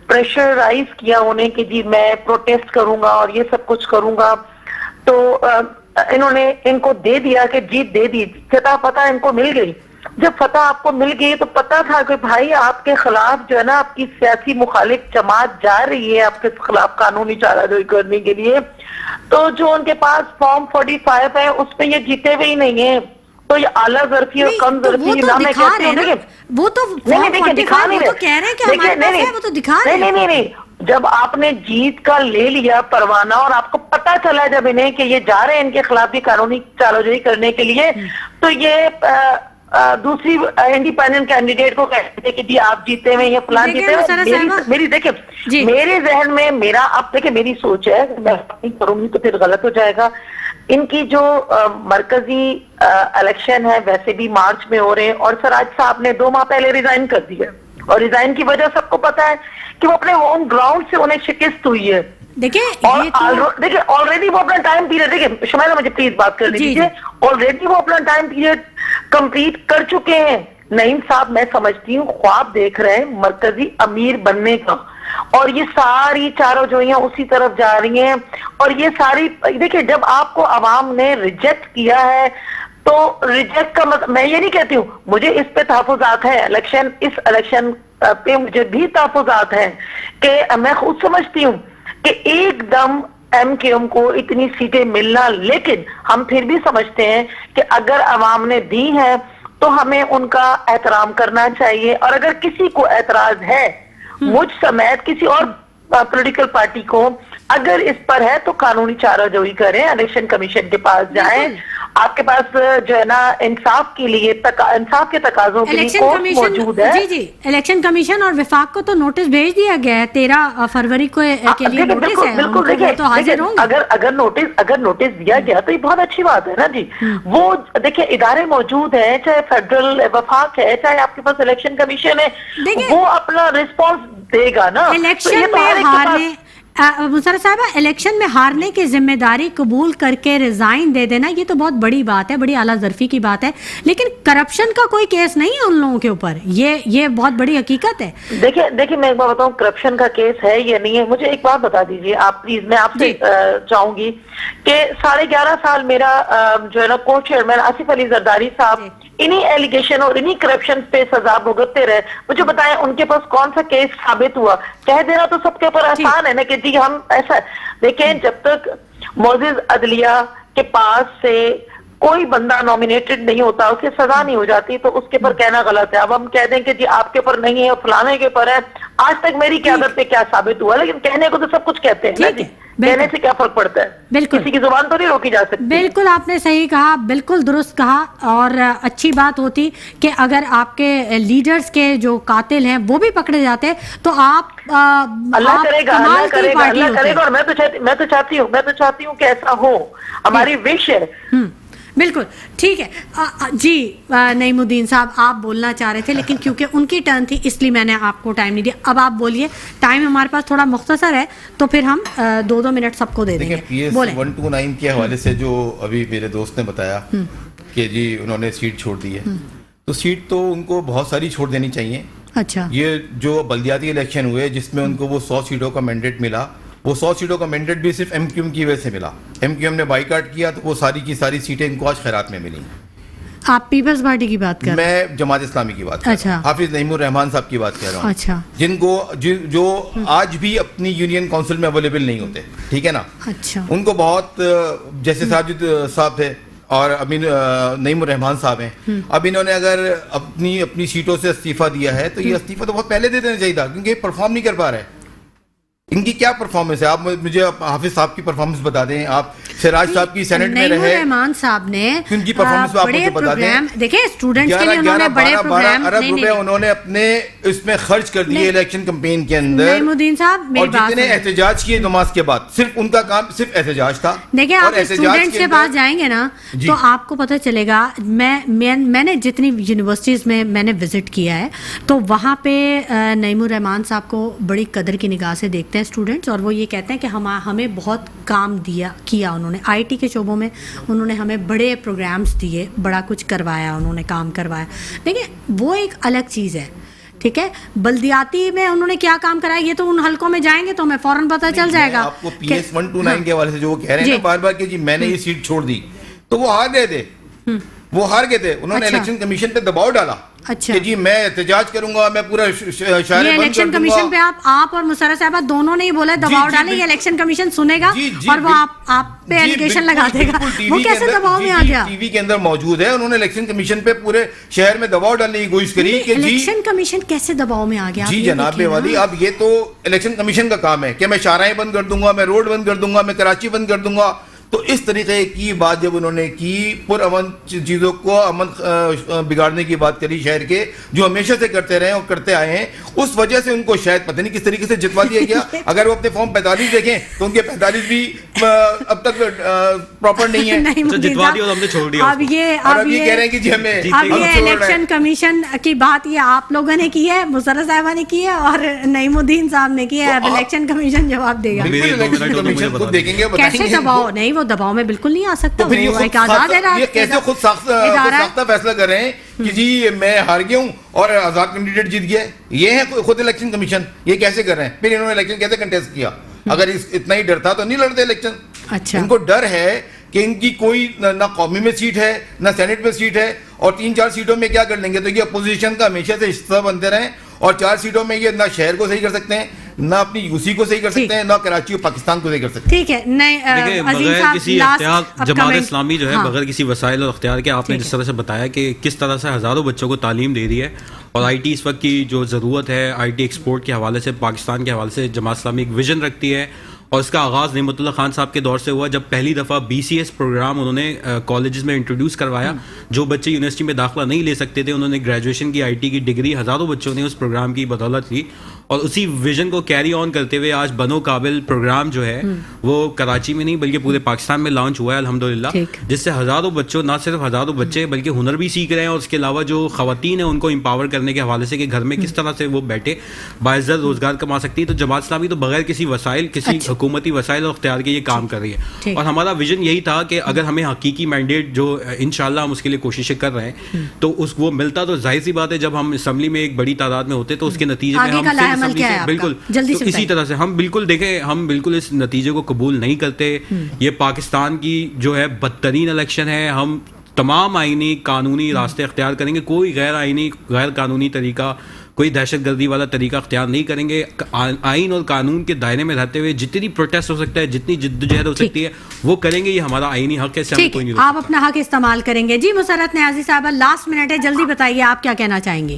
پریشرائز کیا انہیں کہ جی میں پروٹیسٹ کروں گا اور یہ سب کچھ کروں گا، تو انہوں نے ان کو دے دیا کہ جیت دے دی، فتح ان کو مل گئی. جب فتح آپ کو مل گئی تو پتا تھا کہ بھائی آپ کے خلاف جو ہے نا آپ کی سیاسی مخالف جماعت جا رہی ہے آپ کے خلاف قانونی چارہ جوئی کرنے کے لیے، تو جو ان کے پاس فارم 45 ہے اس پہ یہ جیتے ہوئے ہی نہیں ہیں. تو یہ اعلیٰ ظرفی اور کم ظرفی نام ہے، وہ تو دکھا نہیں رہے. جب آپ نے جیت کا لے لیا پروانہ اور آپ کو پتا چلا جب انہیں کہ یہ جا رہے ہیں ان کے خلاف بھی قانونی چارہ جوئی کرنے کے لیے، تو یہ دوسری انڈیپینڈنٹ کینڈیڈیٹ کو کہتے ہیں کہ جی آپ جیتے ہوئے یا فلان جیتے ہوئے. میری دیکھیں میرے ذہن میں میرا، اب دیکھیں میری سوچ ہے میں نہیں کروں گی تو پھر غلط ہو جائے گا. ان کی جو مرکزی الیکشن ہے ویسے بھی مارچ میں ہو رہے ہیں اور سراج صاحب نے 2 ماہ پہلے ریزائن کر دیا، اور ریزائن کی وجہ سب کو پتا ہے کہ وہ اپنے ہوم گراؤنڈ سے انہیں شکست ہوئی ہے. دیکھیں آلریڈی وہ اپنا ٹائم پیریڈ، دیکھیں شمائلہ مجھے پلیز بات کر لیجیے، آلریڈی وہ اپنا ٹائم پیریڈ کمپلیٹ کر چکے ہیں. نعیم صاحب میں سمجھتی ہوں خواب دیکھ رہے ہیں مرکزی امیر بننے کا، اور یہ ساری چاروں جوئیاں اسی طرف جا رہی ہیں. اور یہ ساری دیکھیں جب آپ کو عوام نے ریجیکٹ کیا ہے تو ریجیکٹ کا مطلب، میں یہ نہیں کہتی ہوں، مجھے اس پہ تحفظات ہیں، اس الیکشن پہ مجھے بھی تحفظات ہیں کہ میں خود سمجھتی ہوں کہ ایک دم ایم کیو ایم کو اتنی سیٹیں ملنا، لیکن ہم پھر بھی سمجھتے ہیں کہ اگر عوام نے دی ہیں تو ہمیں ان کا احترام کرنا چاہیے. اور اگر کسی کو اعتراض ہے مجھ سمیت کسی اور پولیٹیکل پارٹی کو اگر اس پر ہے تو قانونی چارہ جوئی کریں، الیکشن کمیشن کے پاس جائیں. آپ کے پاس جو ہے نا انصاف کے لیے انصاف کے تقاضوں کے لیے کورٹ موجود ہے. جی الیکشن کمیشن اور وفاق کو تو نوٹس بھیج دیا گیا ہے 13 فروری کو کے لیے نوٹس ہے، بالکل تو حاضر ہوں گے. اگر نوٹس دیا گیا تو یہ بہت اچھی بات ہے نا جی. وہ دیکھیں ادارے موجود ہیں، چاہے فیڈرل وفاق ہے چاہے آپ کے پاس الیکشن کمیشن ہے، وہ اپنا رسپانس دے گا نا. الیکشن میں ہارنے، مسرت صاحبہ الیکشن میں ہارنے کی ذمہ داری قبول کر کے ریزائن دے دینا یہ تو بہت بڑی بات ہے، بڑی اعلیٰ ظرفی کی بات ہے، لیکن کرپشن کا کوئی کیس نہیں ہے ان لوگوں کے اوپر، یہ بہت بڑی حقیقت ہے. دیکھیں میں ایک بات بتاؤں، کرپشن کا کیس ہے یا نہیں ہے. مجھے ایک بات بتا دیجیے آپ پلیز، میں آپ سے چاہوں گی کہ 11.5 سال میرا جو ہے نا کو چیئرمین آصف علی زرداری صاحب انہی ایلیگیشن اور انہی کرپشن پہ سزا بھگتتے رہے. مجھے بتائیں ان کے پاس کون سا کیس ثابت ہوا؟ کہہ دینا تو سب کے اوپر آسان ہے نا کہ جی ہم ایسا. دیکھیں جب تک معزز عدلیہ کے پاس سے کوئی بندہ نامینیٹڈ نہیں ہوتا, اسے سزا نہیں ہو جاتی, تو اس کے پر کہنا غلط ہے. اب ہم کہہ دیں کہ جی آپ کے پر نہیں ہے, فلانے کے پر ہے. آج تک میری قیادت پہ کیا ثابت ہوا, لیکن کہنے کو تو سب کچھ کہتے ہیں نا جی, کہنے سے کیا فرق پڑتا ہے, بالکل کسی کی زبان تو نہیں روکی جا سکتی. بالکل آپ نے صحیح کہا, بالکل درست کہا. اور اچھی بات ہوتی کہ اگر آپ کے لیڈرز کے جو قاتل ہیں وہ بھی پکڑے جاتے تو آپ اللہ کرے گا, اللہ کرے گا, اللہ کرے گا. اور میں تو چاہتی ہوں کہ ایسا ہو, ہماری وش ہے. بالکل ٹھیک ہے. جی نعیم الدین صاحب آپ بولنا چاہ رہے تھے, لیکن کیونکہ ان کی ٹرن تھی اس لیے میں نے آپ کو ٹائم نہیں دیا. اب آپ بولیے, ٹائم ہمارے پاس تھوڑا مختصر ہے تو پھر ہم 2 منٹ سب کو دے دیں گے. بولیں. 129 کے حوالے سے جو ابھی میرے دوست نے بتایا کہ جی انہوں نے سیٹ چھوڑ دی ہے, تو سیٹ تو ان کو بہت ساری چھوڑ دینی چاہیے. اچھا, یہ جو بلدیاتی الیکشن ہوئے جس میں ان کو وہ 100 سیٹوں کا مینڈیٹ ملا, وہ 100 سیٹوں کا مینڈیٹ بھی صرف ایم کیو ایم کی وجہ سے ملا. ایم کیو ایم نے بائیکاٹ کیا تو وہ ساری کی ساری سیٹیں ان کو آج خیرات میں ملی. آپ پیپلز پارٹی کی بات کر رہے ہیں؟ میں جماعت اسلامی کی بات کر رہا ہوں, حافظ نعیم الرحمان صاحب کی بات کر رہا ہوں. اچھا, جن کو جو آج بھی اپنی یونین کونسل میں اویلیبل نہیں ہوتے, ٹھیک ہے نا. اچھا, ان کو بہت, جیسے ساجد صاحب تھے اور ابھی نعیم الرحمان صاحب ہیں, اب انہوں نے اگر اپنی سیٹوں سے استعفیٰ دیا ہے تو یہ استعفیٰ تو بہت پہلے دے دینا چاہیے تھا, کیونکہ یہ پرفارم نہیں کر پا رہے. ان کی کیا پرفارمنس ہے, آپ مجھے حافظ صاحب کی پرفارمنس بتا دیں. آپ سراج صاحب کی سینٹ میں رہے, رحمان صاحب نے ان کی پرفارمنس آپ مجھے بتا دیں. دیکھیں اسٹوڈنٹس کے لیے انہوں نے بڑے پروگرام, 12 ارب روپے انہوں نے اپنے اس میں خرچ کر دیے الیکشن کمپین کے اندر. نعیم الدین صاحب اور جتنے احتجاج کیے نماز کے بعد, صرف ان کا کام صرف احتجاج تھا. دیکھیں آپ اسٹوڈنٹس کے پاس جائیں گے نا تو آپ کو پتہ چلے گا. میں نے جتنی یونیورسٹیز میں نے وزٹ کیا ہے تو وہاں پہ نعیم الرحمان صاحب کو بڑی قدر کی نگاہ سے دیکھتے ہیں اسٹوڈنٹس, اور وہ یہ کہتے ہیں کہ ہمیں بہت کام کیا انہوں نے. آئی ٹی کے شعبوں میں انہوں نے ہمیں بڑے پروگرامز دیے, بڑا کچھ کروایا, انہوں نے کام کروایا. دیکھیں وہ ایک الگ چیز ہے, ٹھیک ہے. بلدیاتی میں انہوں نے کیا کام کرایا یہ تو ان حلقوں میں جائیں گے تو ہمیں فوراً پتہ چل جائے گا. آپ کو پی ایس 129 کے حوالے سے جو وہ کہہ رہے ہیں بار بار کہ جی میں نے یہ سیٹ چھوڑ دی, تو وہ ہار گئے تھے. انہوں نے الیکشن کمیشن پہ دباؤ ڈالا کہ جی میں احتجاج کروں گا, میں پورا شہر بند کر دوں گا. الیکشن کمیشن پہ آپ اور مسرت صاحبہ دونوں نے بولا دباؤ ڈالے, یہ الیکشن کمیشن سنے گا اور وہ آپ پہ ایلیگیشن لگا دے گا. وہ کیسے دباؤ میں آ گیا؟ ٹی وی کے اندر موجود ہے. انہوں نے الیکشن کمیشن پہ پورے شہر میں دباؤ ڈالنے کی کوشش کری کہ جی الیکشن کمیشن کیسے دباؤ میں آ گیا. جی جناب والی, اب یہ تو الیکشن کمیشن کا کام ہے کہ میں شاہراہیں بند کر دوں گا, میں روڈ بند کر دوں گا, میں کراچی بند کر دوں گا. تو اس طریقے کی بات جب انہوں نے کی, پر امن چیزوں کو امن بگاڑنے کی بات کری شہر کے, جو ہمیشہ سے کرتے رہے اور کرتے آئے ہیں, اس وجہ سے ان کو شاید پتہ نہیں کس طریقے سے جتوا دیا گیا. اگر وہ اپنے فارم 45 دیکھیں تو ان کے 45 بھی اب تک پراپر نہیں ہے. جتوا دیا اور ہم نے چھوڑ دیا. اب یہ کہہ رہے ہیں کہ جی ہمیں الیکشن کمیشن کی بات یہ آپ لوگوں نے کی ہے, مسرت صاحبہ نے کی ہے اور نعیم الدین صاحب نے کی ہے. اب الیکشن کمیشن جواب دے گا. دیکھیں گے کیسے دباؤ نہیں, وہ دباؤ میں بالکل نہیں آ سکتا. یہ کیسے خود ساختہ فیصلہ کر رہے ہیں کہ جی میں ہار گیا ہوں اور آزاد کینڈیڈیٹ جیت گیا. یہ ہے خود الیکشن کمیشن, یہ کیسے کر رہے ہیں؟ پھر انہوں نے الیکشن کیسے کنٹیسٹ کیا؟ اگر اتنا ہی ڈر تھا تو نہیں لڑتے الیکشن. اچھا, ان کو ڈر ہے کہ ان کی کوئی نہ قومی میں سیٹ ہے نہ سینٹ میں سیٹ ہے, اور 3-4 سیٹوں میں کیا کر لیں گے. تو یہ اپوزیشن کا ہمیشہ سے حصہ بنتے رہیں, اور 4 سیٹوں میں یہ نہ شہر کو صحیح کر سکتے ہیں, نہ اپنی یوسی کو صحیح کر سکتے ہیں, نہ کراچی اور پاکستان کو صحیح کر سکتے ہیں. ٹھیک ہے. نہیں بغیر کسی اختیار, جماعت اسلامی جو ہے بغیر کسی وسائل اور اختیار کے, آپ نے جس طرح سے بتایا کہ کس طرح سے ہزاروں بچوں کو تعلیم دے رہی ہے, اور آئی ٹی اس وقت کی جو ضرورت ہے, آئی ٹی ایکسپورٹ کے حوالے سے پاکستان کے حوالے سے جماعت اسلامی ایک ویژن رکھتی ہے. اور اس کا آغاز نعمت اللہ خان صاحب کے دور سے ہوا, جب پہلی دفعہ BCS پروگرام انہوں نے کالجز میں انٹروڈیوس کروایا. جو بچے یونیورسٹی میں داخلہ نہیں لے سکتے تھے, انہوں نے گریجویشن کی IT کی ڈگری ہزاروں بچوں نے اس پروگرام کی بدولت لی. اور اسی ویژن کو کیری آن کرتے ہوئے آج بنو قابل پروگرام جو ہے وہ کراچی میں نہیں بلکہ پورے پاکستان میں لانچ ہوا ہے الحمدللہ, جس سے ہزاروں بچوں, نہ صرف ہزاروں بچے بلکہ ہنر بھی سیکھ رہے ہیں, اور اس کے علاوہ جو خواتین ہیں ان کو امپاور کرنے کے حوالے سے کہ گھر میں کس طرح سے وہ بیٹھے باعزت روزگار کما سکتی ہے. تو جماعت اسلامی تو بغیر کسی وسائل, کسی حکومتی وسائل اور اختیار کے یہ کام کر رہی ہے. اور ہمارا ویژن یہی تھا کہ اگر ہمیں حقیقی مینڈیٹ, جو انشاءاللہ ہم اس کے لیے کوششیں کر رہے ہیں, تو اس وہ ملتا تو ظاہر سی بات ہے جب ہم اسمبلی میں ایک بڑی تعداد میں ہوتے تو اس کے نتیجے میں ہم بالکل اسی طرح سے ہم بالکل دیکھیں, ہم بالکل اس نتیجے کو قبول نہیں کرتے. یہ پاکستان کی جو ہے بدترین الیکشن ہے. ہم تمام آئینی قانونی راستے اختیار کریں گے, کوئی غیر آئینی غیر قانونی طریقہ, کوئی دہشت گردی والا طریقہ اختیار نہیں کریں گے. آئین اور قانون کے دائرے میں رہتے ہوئے جتنی پروٹیسٹ ہو سکتا ہے, جتنی جدوجہد ہو سکتی ہے وہ کریں گے. یہ ہمارا آئینی حق ہے, اس سے ہمیں کوئی نہیں روک آپ اپنا حق استعمال کریں گے. جی مسرت نیازی صاحبہ, لاسٹ منٹ ہے, جلدی بتائیے آپ کیا کہنا چاہیں گی.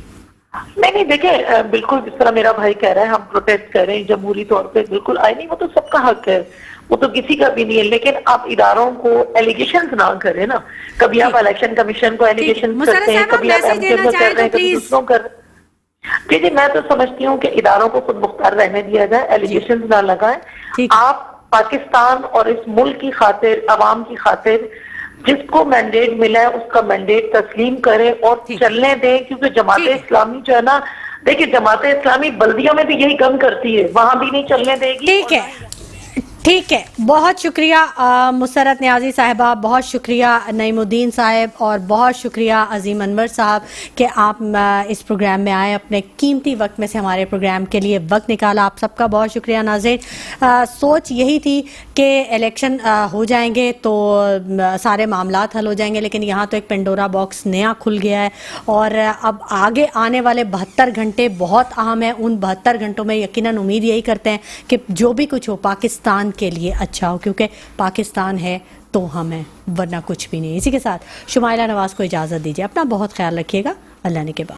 نہیں دیکھیں, بالکل جس طرح میرا بھائی کہہ رہا ہے, ہم پروٹیسٹ کر رہے ہیں جمہوری طور پہ, بالکل آئینی, وہ تو سب کا حق ہے, وہ تو کسی کا بھی نہیں ہے. لیکن آپ اداروں کو ایلیگیشنز نہ کریں نا. کبھی آپ الیکشن کمیشن کو ایلیگیشن کرتے ہیں, کبھی آپ ایم کو کر رہے ہیں, کبھی دوسروں کر رہے ہیں. جی میں تو سمجھتی ہوں کہ اداروں کو خود مختار رہنے دیا جائے, ایلیگیشنز نہ لگائیں. آپ پاکستان اور اس ملک کی خاطر, عوام کی خاطر جس کو مینڈیٹ ملا ہے اس کا مینڈیٹ تسلیم کریں اور چلنے دیں. کیونکہ جماعت اسلامی جو ہے نا, دیکھیں جماعت اسلامی بلدیوں میں بھی یہی کم کرتی ہے, وہاں بھی نہیں چلنے دے گی. ٹھیک ہے, بہت شکریہ مسرت نیازی صاحبہ, بہت شکریہ نعیم الدین صاحب, اور بہت شکریہ عظیم انور صاحب کہ آپ اس پروگرام میں آئے, اپنے قیمتی وقت میں سے ہمارے پروگرام کے لیے وقت نکالا. آپ سب کا بہت شکریہ. ناظرین, سوچ یہی تھی کہ الیکشن ہو جائیں گے تو سارے معاملات حل ہو جائیں گے, لیکن یہاں تو ایک پینڈورا باکس نیا کھل گیا ہے, اور اب آگے آنے والے 72 گھنٹے بہت اہم ہیں. ان 72 گھنٹوں میں یقیناً امید یہی کرتے ہیں کہ جو بھی کچھ ہو پاکستان کے لیے اچھا ہو, کیونکہ پاکستان ہے تو ہم ہیں, ورنہ کچھ بھی نہیں. اسی کے ساتھ شمائلہ نواز کو اجازت دیجیے. اپنا بہت خیال رکھیے گا. اللہ نے کے بعد.